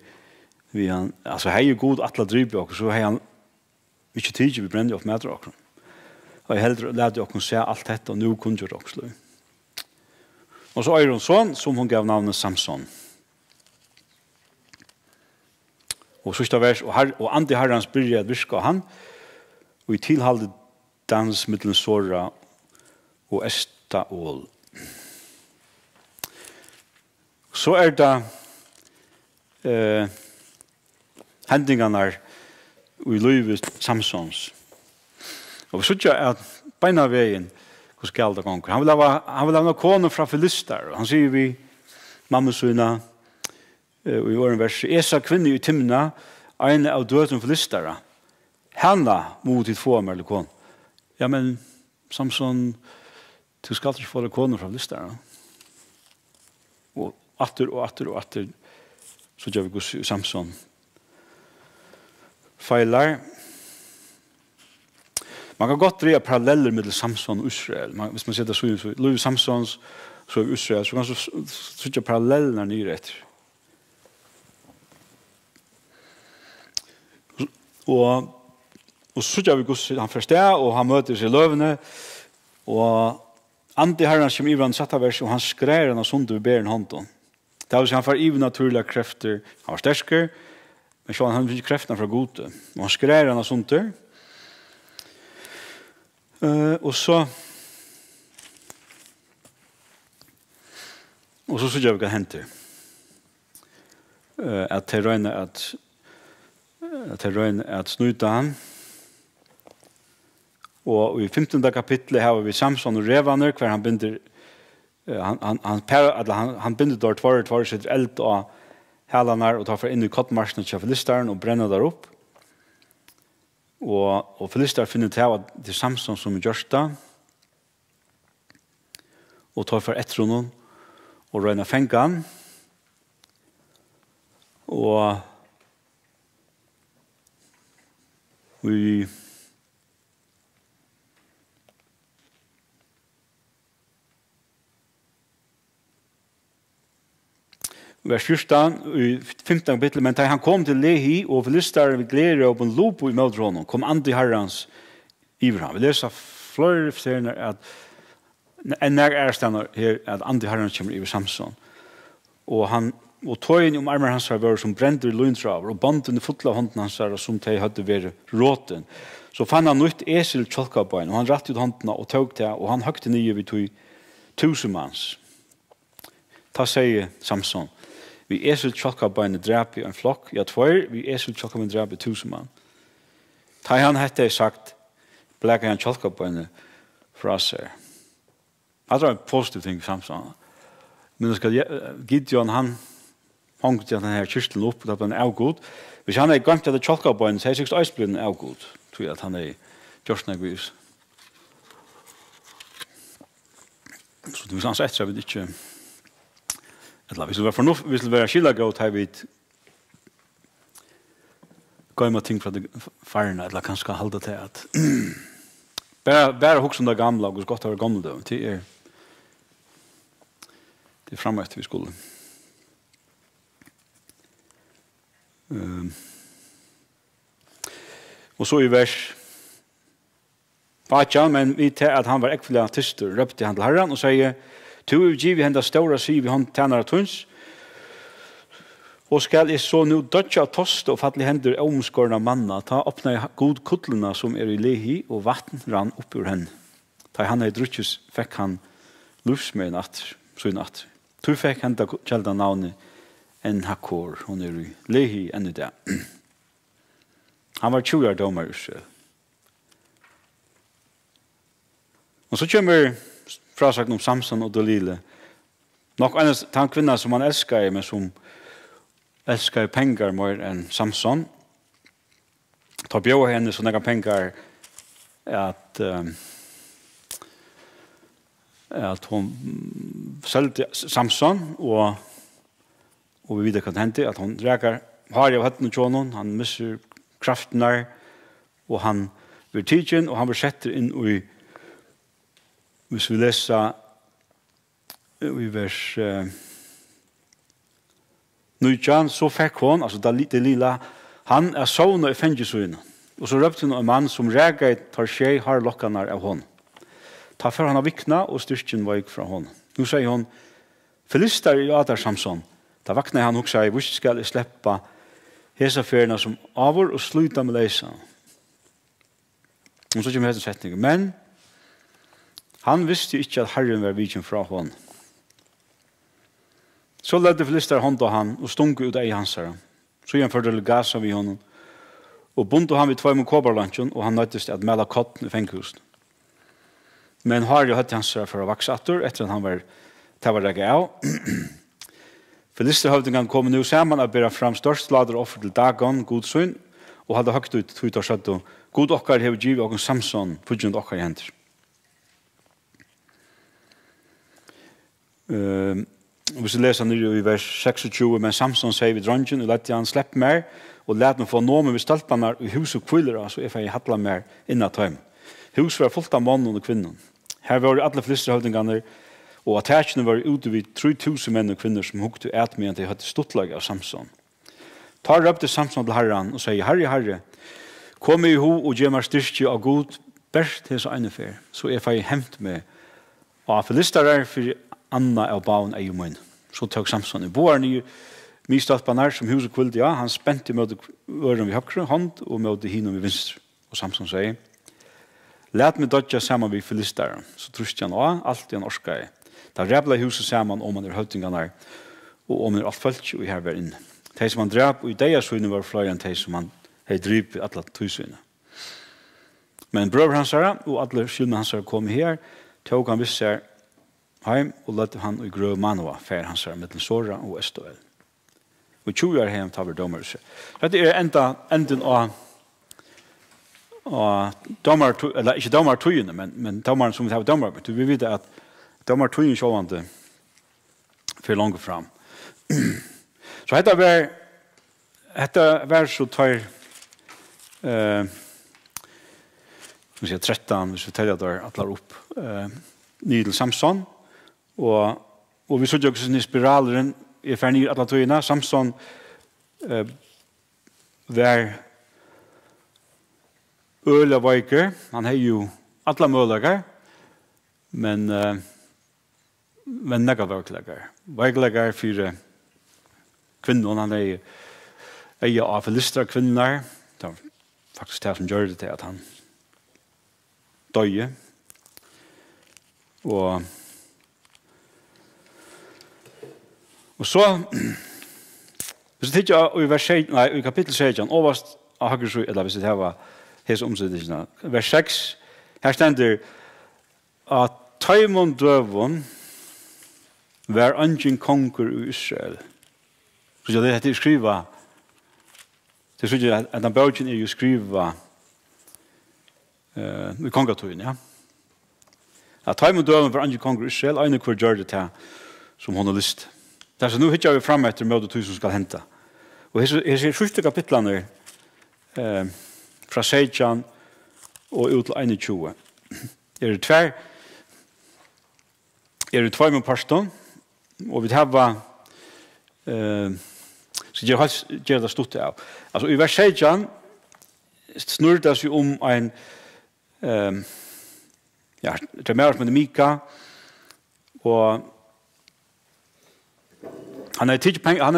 altså hei er god atle driver oss, så hei han ikke tid vi brenner opp med dere. Og jeg heller lærte dere se alt dette, og nå kunne dere også. Og så er hun sånn, som hun gav navnet Samson. Og sørste vers, og andi herrens byrja at virka han, og i tilhaldet dans mittelen såra og esta ål. Så er det hendingene i livet Samsons. Og vi synes at beina veien hos galt og gonger. Han vil ha noen kone fra Filister. Han sier vi, mammasuna, i åren vers, Esa kvinne i timna, ene av døden Filistera. Hanna mot ditt få med kone. Ja, men Samson, du skal ikke få kone fra Filistera. Og atter, så gjør vi hos Samson. Feilar. Man kan godt dreie paralleller med Samson og Israel. Hvis man ser det så Louis Samsons, så er Israel, så kan man så parallellene nye etter. Og så gjør vi hos han forstår, og han møter seg løvene, og andi herren som i hverandre satt av vers, og han skrer han av sundet ved bæren hånden. Det vil si han får i naturlige krefter, han var stersker, men så han fikk kreftene fra gode. Og han skrer han av sundet. Og så gjør vi hva henter. At det røyner at snuta han. Og i 15. kapitlet har vi Samson og Revaner, hver han binder han binder der tvær sitter eld og helanar og tar for inn i kottmarsene til Filisteren og brenner der opp. Og Filister finner til at det er Samson som gjør det og tar for etter honom og røyner fengen og vi vers 14, i 15. kapittel, men da han kom til Lehi, og Filister ved glede og en lopo i møldrånen, kom andi herrens iver ham. Vi leser flere serier at en nær ærestander her, at andi herrens kommer iver Samson. Og tøyen om armer hans var som brender i løgntraver, og bandene fulle av hånden hans var som de hadde vært råten. Så fann han nytt esel tjolkabein, og han rattet ut håndene og tog det, og han høgte nye ved 1000 manns. Ta sier Samson, vi esel tjolkabein drep i en flokk, ja tvær, vi esel tjolkabein drep i 1000 mann. Ta han hette sagt, bleker han tjolkabein fra seg. Det var en positiv ting, Samson. Men Gideon, han hongte denne kyrstelen opp, og det var avgod. Hvis han glemt at det tjolkabein, så er det sikkert øyesblitt avgod, tror jeg at han gjørsnegvis. Så det var hans etter, jeg vet ikke. Hvis det var fornuft, hvis det var skillagått, har vi gøyma ting fra det farene, eller kanskje halda til at Bara hugsa om det gamla och gott över gamla då. Det är framåt vi skulle. Och så i vers 8, men vi tar att han var äckliga tyster, röpte han till Herren och säger, tu är giv hända stora sy vi han tjänar tuns, og skal jeg så nu dødja tost og fattelig hender omskårna manna, ta åpna i god kuttlena som i lehi, og vatten rann opp ur henne. Ta han i drutjes fikk han lufsmøy natt, så i natt. Tu fikk henda kjelda navnet en Hakor, hun i lehi enn i det. Han var 20 år dommer Israel. Og så kommer frasagt om Samson og Dalila. Nok en kvinna som han elskar, men som elskar pengar mer enn Samson. Ta bjør henne så några pengar at hon sålde Samson og vi vet hva det hendte, at hon drekar har av høtten og tjånen, han misser kraften der, og han blir tidsen, og han blir setter inn i, hvis vi leser i vers 19, så fikk hon, altså det lilla, han sovna i fengesøyene, og så røpte hun en mann som reget tar skje har lokkene av hon. Ta for han av vikna, og styrken var fra hon. Nå sier hon, Filister i Adar Samson, da vakna han og sier, hvor skal jeg slippe hesaferna som avur og sluta med leisa. Og så kommer hette setningen. Men han visste ikke at Herren var vidjen fra hon. Så ledde Filister hånd av han og stunke ut ei hansara. Så han førte Gaza vid honom. Og bundet han vid 2 mot kobarlanchen, og han nøytes at mela kotten i fenghusen. Men har jo høtte hansara for å vokse atter, etter at han var tavarregget av. Filisterhøvdingen kom nu sammen og bæra fram størst lader offer til Dagon, god sønn, og hadde høgt ut tvitt og skjøtt, og god okkar hever givet og Samson, fudgjent okkar i hender. Hvis vi leser nere i vers 26, men Samson sier vid dronjen, og lette han slepp mer, og lette han få noe med stalpene i hus og kvillere, så jeg får hattla mer innat høym. Hus var fullt av mannen og kvinnen. Her var alle filisterhøvdingene, og attachene var ute vid 3000 menn og kvinner som hukte et med at de hadde stortlag av Samson. Ta røpte Samson til Herren og sier, Herre, Herre, kom i ho og gjør meg styrke av god, bært til så ene fer, så jeg får hemt med av filisterer for Anna av baun ei min. Så tok Samson i boeren i mistadpanar som hus og kvilde, ja, han spente med øren ved høyre hånd og med hinnom i venstre. Og Samson sier, let meg dodja saman vi filisterer, så trusste han av alt i en orskei. Da rebla huset saman om han høytingarna og om han alt følt og her var inne. De som han drep og i deia søyne var flere enn de som han hei dryp i alle tøysøyne. Men brøver hans her og alle skyldene hans her kom her, tog han visse her heim og lette han i grøv Manoa fer hans her mellom Sora og Estoel. Og 20 år heim tar vi dommer seg. Så det enden av dommer, eller ikke dommer tøyene, men dommeren som vi tar dommer, vi vet at dommer tøyene sjåvande for langt fram. Så dette var så tar 13, hvis vi tar det atler opp nye til Samson, og vi så jo også spiraleren i ferdig atler tøyene. Samson var øle veiker, han har jo atler møleger, men nekka veikleger. Veikleger for kvinnen, han er av filistra kvinner. Det var faktisk det som gjør det til at han døye. Og så, hvis jeg tenker i kapittel 16, overast av Haggersøy, eller hvis det var hese omsettelsen, vers 6, her stender at Taimon døvun var ungen konger i Israel. Så det heter skriva, det er sånn at den bøkken er jo skriva i kongatøyen, ja. At Taimon døvun var ungen konger i Israel, ene hver gjør det til som hun har lyst. Det er så nå hittar vi fram etter møte tog som skal hente. Og jeg ser første kapitlene fra 16 og ut til 21. det två med pastor och vi har så jag det stort av. Alltså i vers 16 snurrar det sig om en ja, det är mer med Mika och han har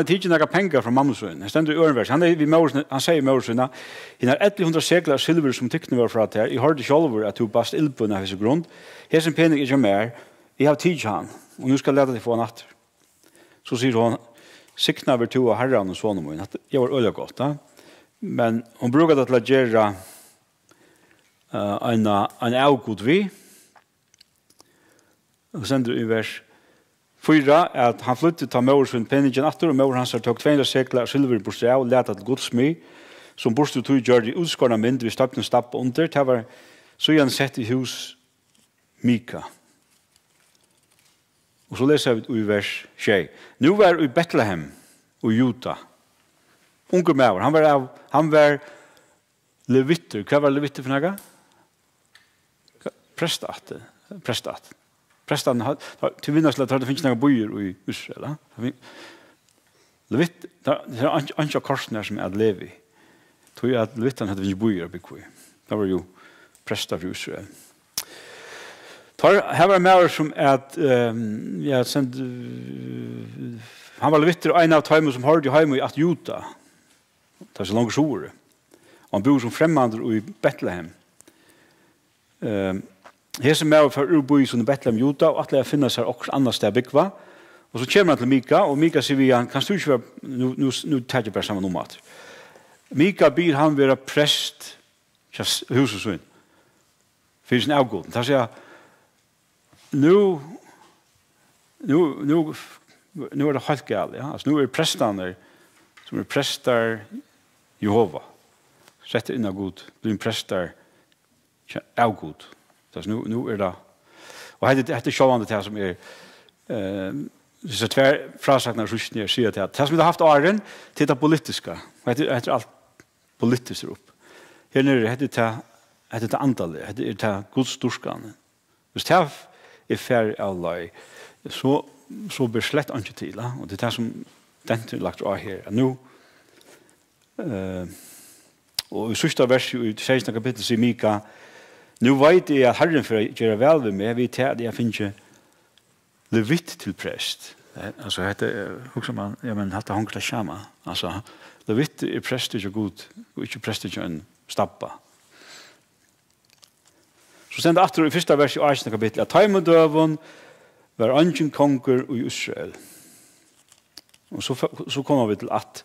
tidit några pengar från mammasön. Han ständer i öronvers. Han säger i Maursöna, han har 1100 seglar silver som tyckte var för att här. Jag hörde själv att du bast ilpen av hese grund. Hesen penning är ju mer. Jag har tidit han. Och nu ska jag leda dig få en natt. Så säger hon, sikna över to av herran och sån om att jag var öliga gott. Men hon brukade att lägga en avgod vi. Och sen i vers 4 att han flyttade ta Maursön penningen atter och Maurs har tagit 200 seglar silver på sig och lätat gudsmi som borste tog gör de utskorna mynd vi stappade stapp under. Det var så igen sett i hus Mika. Och så läser vi i vers 6. Nu var i Betlehem och Juda. Unge Maur, han var levitter. Vad var levitter för något? Prestat. Prestan har till vinnars att det finns några bojer i Israel. Levit, det är inte korsnär som är att leva i. Tror jag att Levittan hade finns bojer i. Det var ju prestar för Israel. Här var mer som att han var levitter och en av tajmen som hörde hemma i att Juta. Det är så långt sår. Och han bor som främmande i Betlehem. Hese med för urbois under Betlehem Juda och att det finns här också andra ställen bygva. Och så kommer han till Mika och Mika säger vi han kan du inte vara nu tar jag bara samma nummer. Mika ber han vara präst huset så in. Finns en avgång. Det säger nu är det helt galet, ja. Alltså nu är prästarna som är prästar Jehova. Sätter in av Gud, blir prästar avgod. Så nu är det. Och det är självande det som är så tvär frasagnar rustningar säger att det som vi har haft åren till det politiska. Det är allt politiskt upp. Här nere det antalet, det är Guds storskan. Hvis det är färre Allah så blir slett inte till. Och det är det som den är lagt av här. Nu och i sista vers i 16 kapitel säger Mika nu vet jag att Herren för att göra väl med mig, vet jag att jag finner levit till präst. Alltså också man, ja men hatta hongla shama. Alltså levit är präst är god och inte präst är en stappa. Så sen efter i första vers i 18 kapitel att Taimodövon var ungen konkur i Israel. Och så kommer vi till att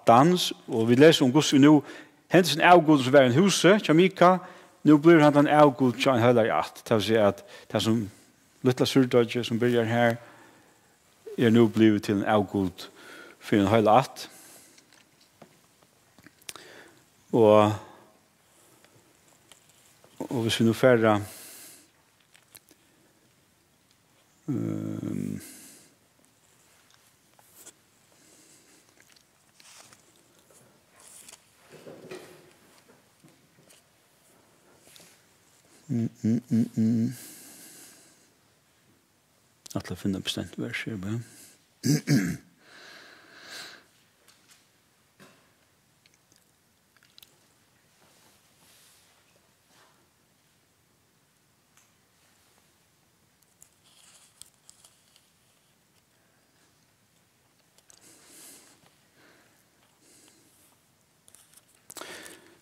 dans och vi läser om Guds nu händelsen avgod som var en huset, Jamika, nu blir han en avgod som en höller i att. Det vill säga att det som lilla surdodge som börjar här är nu blivit till en avgod för en höller att. Och hvis vi nu färra Att jag finner bestämt vers här.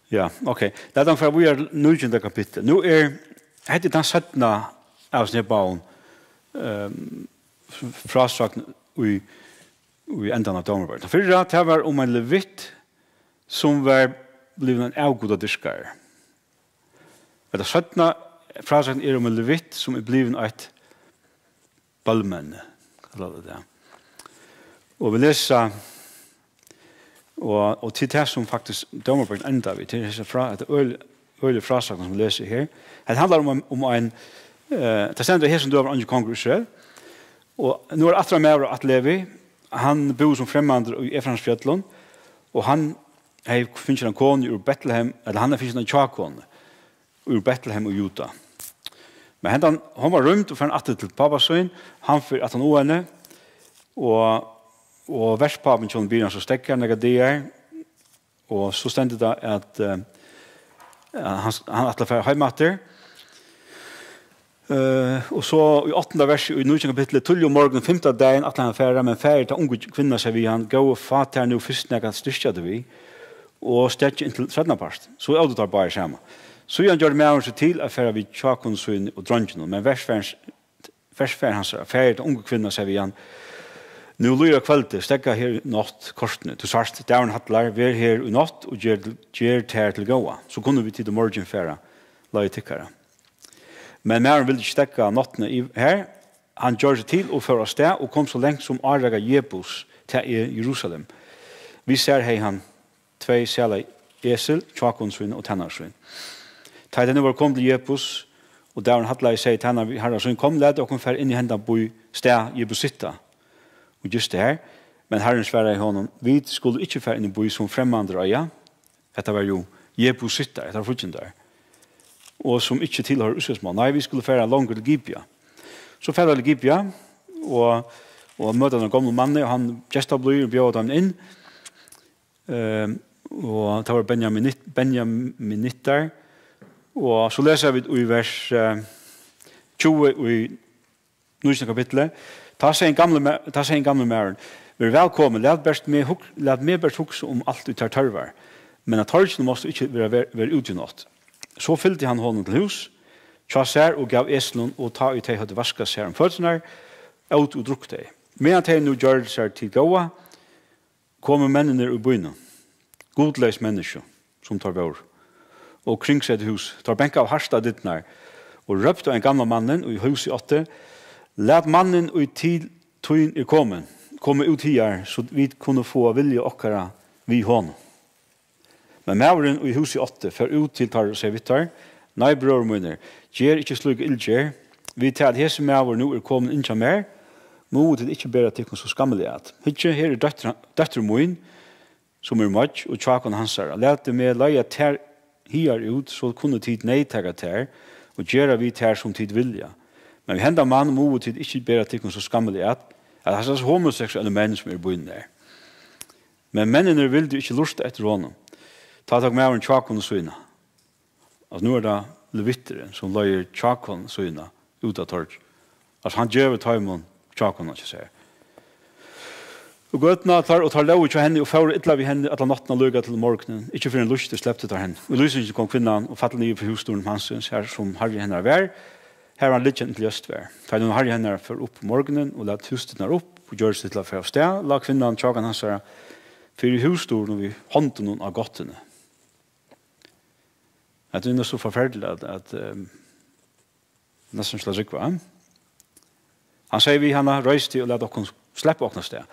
Ja, okej. Det är då för vi är nu i kapitel. Nu är det den sättna av snäbaun frasagt i ändan av domarvärlden. För det var om en levit som var blivit en avgoda diskar. Det sättna frasagt är om en levit som är blivit ett ballmän. Och vi läser och till det som faktiskt domarvärlden ändrar vi till dessa öliga frasagt som vi läser här. Det handlar om en det ständer här som du har under kongur Israel. Och nu är Atra med att Levi. Han bor som främmande i Efraimsfjällen. Och han finns en kon ur Betlehem. Eller han finns en tjakon. ur Bethlehem og Juda. Men han var rømt og fann atter til pappasøyn, han for at han åene, og verspapen kjønner byen så stekker han det og så stendet det at han atter for heimater, og så i 8. verset i 9. kapitlet, tull om morgen 5. dagen at han færre, men færre til unge kvinner seg vi han, gå og fatt her nå først når han styrkja det vi, og stedje inntil 17. part. Så er det der bare sammen. Så han gjør det med seg til at færre vi tjakonsøyn og dronjen, men versfæren hans færre til unge kvinner seg vi han, nu lyra kvalitet, stegga her i natt korsene, til svart, dæren hattlar, vi her i natt, og gjør tær til gåa. Så kunne vi til morgen færre, la i tykkere. Men Mæren ville ikke stegga nattene her, han gjør seg til å føre oss det, og kom så lengt som Arraga Jebus til Jerusalem. Vi ser hei han, 2 sæla esel, tjakonsvinn og tennarsvinn. Ta denne var kom til Jebus, og dæren hattlar i seg tennarsvinn, kom led og kom fer inn i hendan boi sted Jebusitta. Og just det her, men Herren sverre i honom, vi skulle ikke fer inn i boi som fremmandre øya, dette var jo Jebusitta, dette var fortjent der, og som ikke tilhører Israelsmann. Nei, vi skulle fære langt til Gibja. Så fære til Gibja, og møte den gamle mannen, og han gestet blir og bjør dem inn, og det var Benjaminittar, og så leser vi i vers 20 i 9. kapitlet, ta seg en gamle mæren, vær velkommen, lad meg best hukse om alt du tar tørvar, men at torgene måtte ikke være utgjønnått. Så fyllde han honom til hus, tja sær og gav eslen og ta ut teg hadde vaska sær om fødselsnar, ut og drukk teg. Medan teg nu gjør det sær til gåa, kommer mennene ur bøyna, godleis menneske, som tar vår, og kringsett hus, tar benka av harsta dittnar, og røpte en gamla mannen, og i hus i 8, lad mannen og i tid tøyen komme ut hier, så vi kunne få vilje okkara vi honom. Men mævren og i hus i 8 fer ut til tar og sier vittar, nei bror munner, gjer ikke slug ildgjer, vi tar at hese mævren nå kommet inn til mer, må til ikke bedre til så skammelig at. Hittje her døtter mun, som møtt, og tjakon hansara. Lete med leia ter hier ut, så kunne tid neitaga ter, og gjøre vi ter som tid vilja. Men vi henda mann må til ikke bedre til så skammelig at det er homoseksuelle menn som bøyen der. Men mennene vil ikke lusta etter honom. Ta tak med en tjakon og søyna. Altså nå det levitteren som løyer tjakon og søyna ut av torg. Altså han gjør taimon tjakon og ikke sier. Og gøtna tar lov til henne og fører ytla vi henne at han nattna løyga til morgenen. Ikke for en lust til slepte til henne. Og lysen kom kvinnan og fattel nye for husstolen hansens her som harri henne er vær. Her var han litt kjent til just vær. Ta noen harri henne for opp morgenen og lagt husten her opp og gjør seg til å fære sted. La kvinnan tjakan hans her for i husstolen og vi håndte noen av gottene. Det er så forferdelig at nesten slår rykva. Han sier vi han har røyst til å lade oss slippe åkne sted.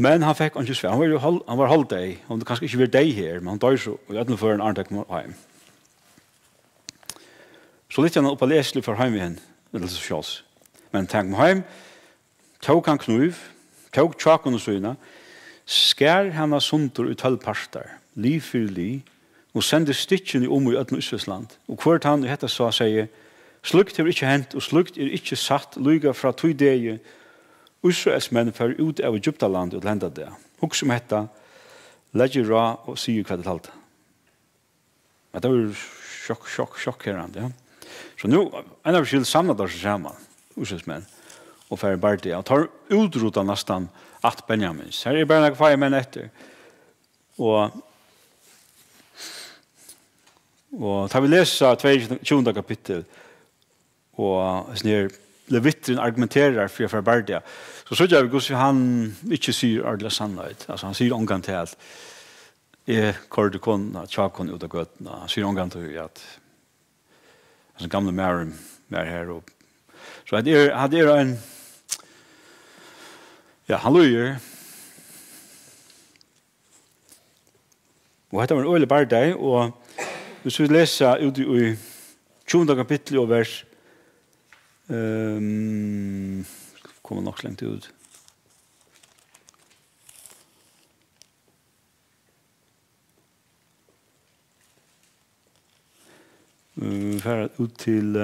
Men han fikk ikke svær. Han var halvt deg. Han kanskje ikke var deg her, men han dør så og gjør for en annen tekk hjem. Så litt han opp og leselig for hjem igjen. Men tenk meg hjem, tog han knuv, tog tjaken og søyna, skær henne sunter ut 12 parter, liv for liv, og sender stikken i ødlen Israelsland. Og hvert han i dette så sier, slukt er ikke hent, og slukt er ikke satt, lyga fra tog deg, Israels menn fer ut av Egyptaland og landa det. Hukk som hetta, legger ra og sier hva det talte. Det var sjokk her. Ja. Så nå, en av skyld samlet der seg sammen, Israels menn, og fer bare det. Og tar utrota nesten 8 Benjamins. Her er bare noen 5 menn etter. Og tar vi lesa 22. kapittel, og sånn Levitteren argumenterer for å forberdige. Så jeg vi hvordan han ikke sier ordentlig sannhet. Altså han sier omgang til at jeg kordet kun tjakon ut av gøtten. Han sier omgang til at gamle mæren er her. Så det er en han løyer. Og dette var en øyelig bare deg, og hvis vi leser ut i 20. kapittel og vers kommer nok slengt ut. fara ut til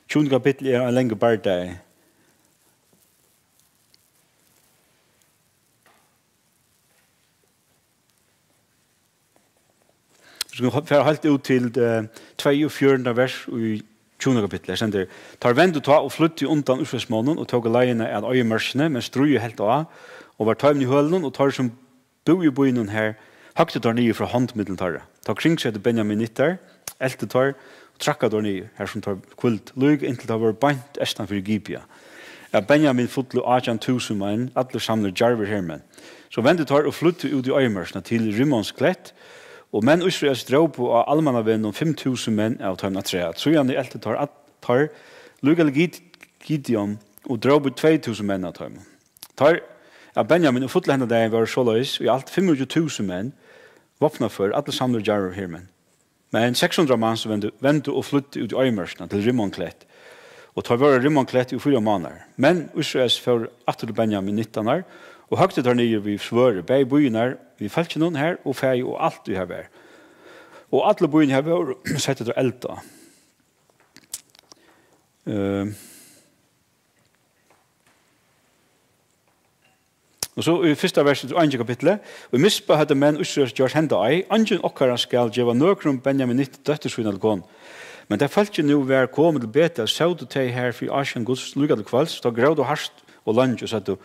Tjunde kapittel en lenge bardag. Vi skal fære helt ut til 42. vers i 20. kapittel. Jeg sender, tar vend og ta og flytte undan Israelsmånen og tog leiene av øyemørsene, mens drøye helt av, og var tøymen i hølen, og tar som bo i boinen her, hakte tar nye fra håndmiddelen tar. Ta kring seg til Benjamin Nittar, elte tar, og trakka der nye, her som tar kult lyg, inntil det var bant estan for Gibia. Benjamin fotlo 18.000 menn, alle samler jarver hermen. Så vende tar og flytte ut i øyemørsene til Rimmons klett, og menn Israels drog på av allmannavenn om 5.000 menn av tøymna treet. Så gjerne elte tar Lugal Gideon og drog på 2.000 menn av tøymna. Tar Benjamin og fotle henne der var såleis, og i alt 25.000 menn våpna for alle samler jarver hermen. Men 600 mann som vente og flytte ut i øyemørsene til Rimmonklett. Og tar var Rimmonklett i 4 måneder. Men Israels for atter Benjamin 19 år, og høgte der nye vi svøre, bei byen vi falt ikke noen her, og fei og alt vi har vært. Og alle byen her var sett etter elda. Og så i første verset til 2. kapitlet, og i Mispa hadde menn Israels gjørs henda ei, angen okkara skal gjeva nøkrum Benjamin 19 døttersvinn al gån. Men det falt ikke nå vær kommet til bete, så du teg her for Asien Guds lukade kvalds, da grød og harst og land, og sa du,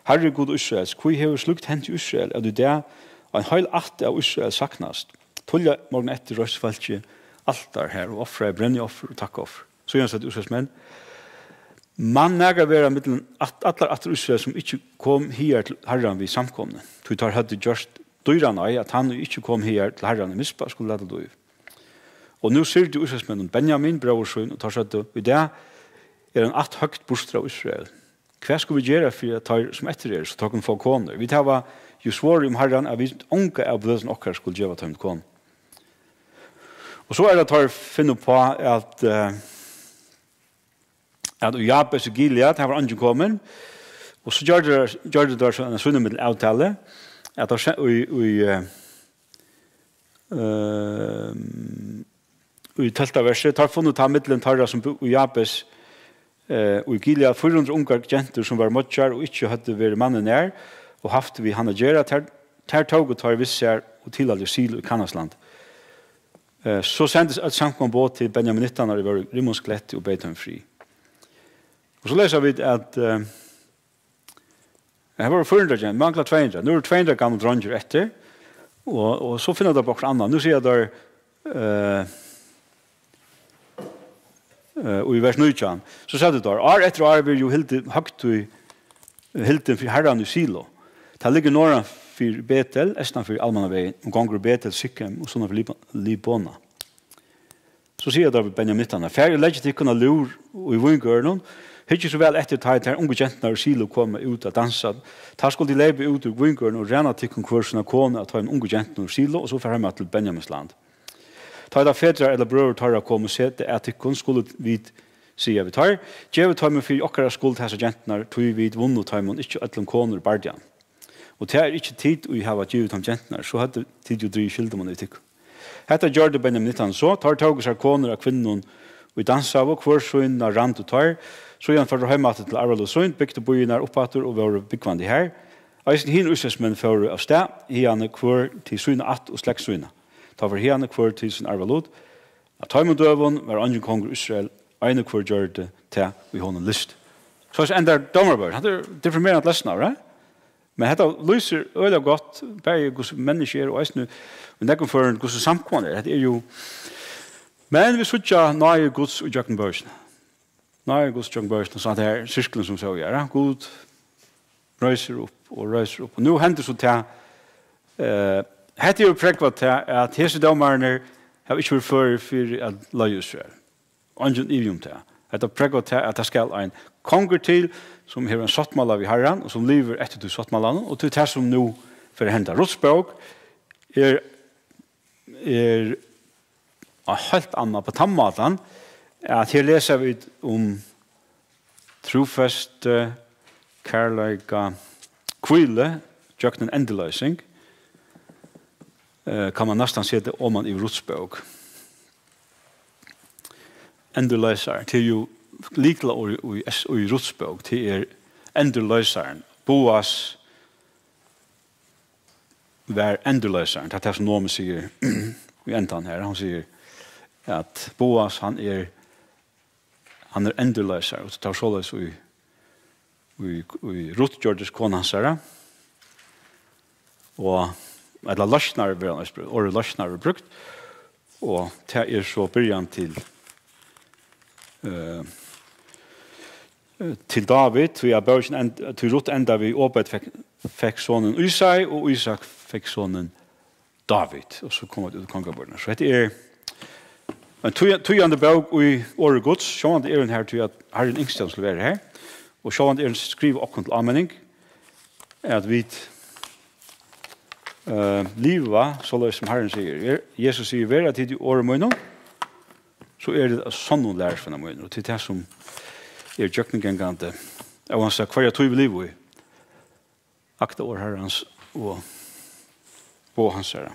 Herre Gud Israels, hvor hever slukt hent i Israel, er du det, og en heil atte av Israel saknast. Tullja morgen etter røstfaltje altar her, og offre, brenne offer og takkoffer. Så gjør han sett Israels menn. Man nægar vera mittelen atlar atter Israel som ikke kom her til herran vi samkomne. Du tar hadde gjørst dyran ei, at han ikke kom her til herran i Mispa, skulle lade døy. Og nu sier du Israels menn, Benjamin, braursøyn, og tar sett du, i det er en at høgt bostra av Israel. Hva skulle vi gjøre for at tar som etter så tar hun få koner? Vi tar jo svår om herren at vi unge av bløsen okker skulle gjøre til kon. Og så er det tar finne på at Jabes og Gilead har andre kommet, og så gjør det der en sunnemiddel avtale, at i 12. verset tar funnet ta middelen tar som i Jabes og i Gilead 400 ungar jenter som var motjar og ikke hadde vært mannen nær, og haft vi han å gjøre, ter tog og tar visser og tilhalde silo i Kanasland. Så sendes et samkom båt til Benjamin 19 når det var Rimmonsklett og beit ham fri. Og så leser vi at det var 400 jenter, mangler 200. Nå er det 200 gamle dronger etter, og så finner det på akkurat annet. Nå sier jeg der og i vers 9, så sa det der, etter år vil jo høgt hilden for herran i Silo. Det ligger norra for Betel, estan for Almannaveien, og ganger Betel, Sikkem, og sånne for Libona. Så sier jeg der Benjamin 19, ferdig legger til kunne lur og i vungørnen, ikke så vel etter at her unge jentene i Silo kom ut og danset. Da skulle de leve ut i vungørnen og rena til konkursen av kone at ha en unge jentene i Silo, og så fer hjemme til Benjamins land. Ta da fedrar eller brødre tar å komme og se det at ikke skulle vi si vi tar. Gjeve tar med for okkara skuld hese jentene, tog vi vunnet tar med ikke etter koner bardian. Og det er ikke tid å ha givet ham jentene, så hadde tid å drive skildemann i tikk. Hette gjør det Benjamin 19 så, tar tog seg koner av kvinnen og i dansa av hver sønn av rand og tar, så igjen for heimatet til Arvel og sønn, bygde byen her oppater og var byggvandig her. Eisen hin ussesmenn fører av sted, hiane hver til sønn at og slektsønne. Ta for hiane hver til sin Arvelod, at taimund døvun var andre konger Israel, ene hver gjør det til vi hånden list. Så ender dommerbør, det er deprimerende lesna, right? Men dette lyser øyelig godt, bare hos mennesker og eisne, men det kan for hos samkvanner, det er jo, men vi sutja nøye gods og jøkken børsene. Nøye gods og jøkken børsene, sånn at det er sirkelen som så gjør, god røyser opp, og nå hender så til, hette er jo prekvat til at hese dommerne har ikke vært for at løye Israel. Angen ivium til. Hette er prekvat til at det skal en konger til, som har en sottmal av i herren, og som lever etter til sottmalene, og til det som nå for å hente Rotsbog, er helt annet på tannmaten, at her leser vi om trofest kærleika kvile, tjøkken en endeløsning, kan man nesten se det om man i rotsbøk. Endeløser, til jo likla i rotsbøk, til endeløseren. Boas var endeløseren, det er som Nomen sier i endan her, han sier at Boas han er endeløser, og det tar således i rotgjørdes kone hans her, og eller løsner året løsner er brukt, og det er så byrjan til David, til Rut enda vi Obed fikk sonen Isai, og Isak fikk sonen David, og så kom det ut kongabordene. Så det er en tøyande bøk i året gods, sjående er den her til at Herren Yngstein skal være her, og sjående er den skriver oppkant til anmenning, er at vi liva, så løs som Herren sier. Jesus sier, «Vera tid i året møgnen», så er det sånn noen lærer for møgnen, og til det som er tjøkningengande. Og han sier, «Hva er tog vi liv i?» Akta år Herrens og på hans herre.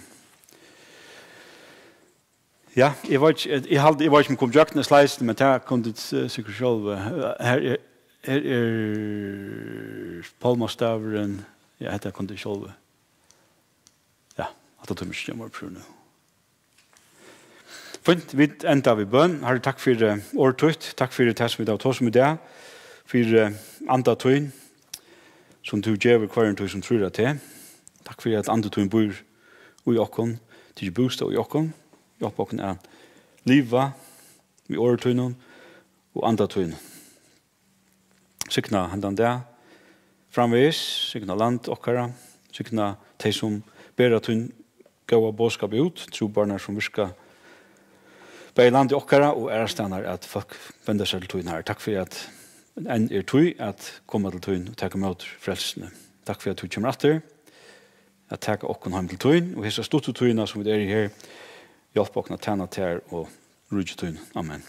Ja, jeg var ikke om kom tjøkne sleisen, men det kom det sikkert selv. Her er Palmastaveren, ja, det kom det selv. At det er mye på nå. Fint, vi enda vi bønn. Herre, takk for åretøyt. Takk for det som vi da tar som i dag. For andre tøyen som du gjør hver en tøy som tror deg til. Takk for at andre tøyen bor i åkken. Til ikke bostad i åkken. Hjelp åkken er livet i åretøyene og andre tøyene. Sikna hendan der framvis. Sikna land okkara. Sikna de som ber at hun gåa bådskap ut, tro barna som virka bei landet okkara, og ærestanar at folk vender seg til tøyen her. Takk for at en er tøy at komme til tøyen og takke mot frelsene. Takk for at du kommer etter, at takke okken hjem til tøyen, og hessa stort til tøyene som vi er i her, hjelp okken at tjene til og rydde tøyen. Amen.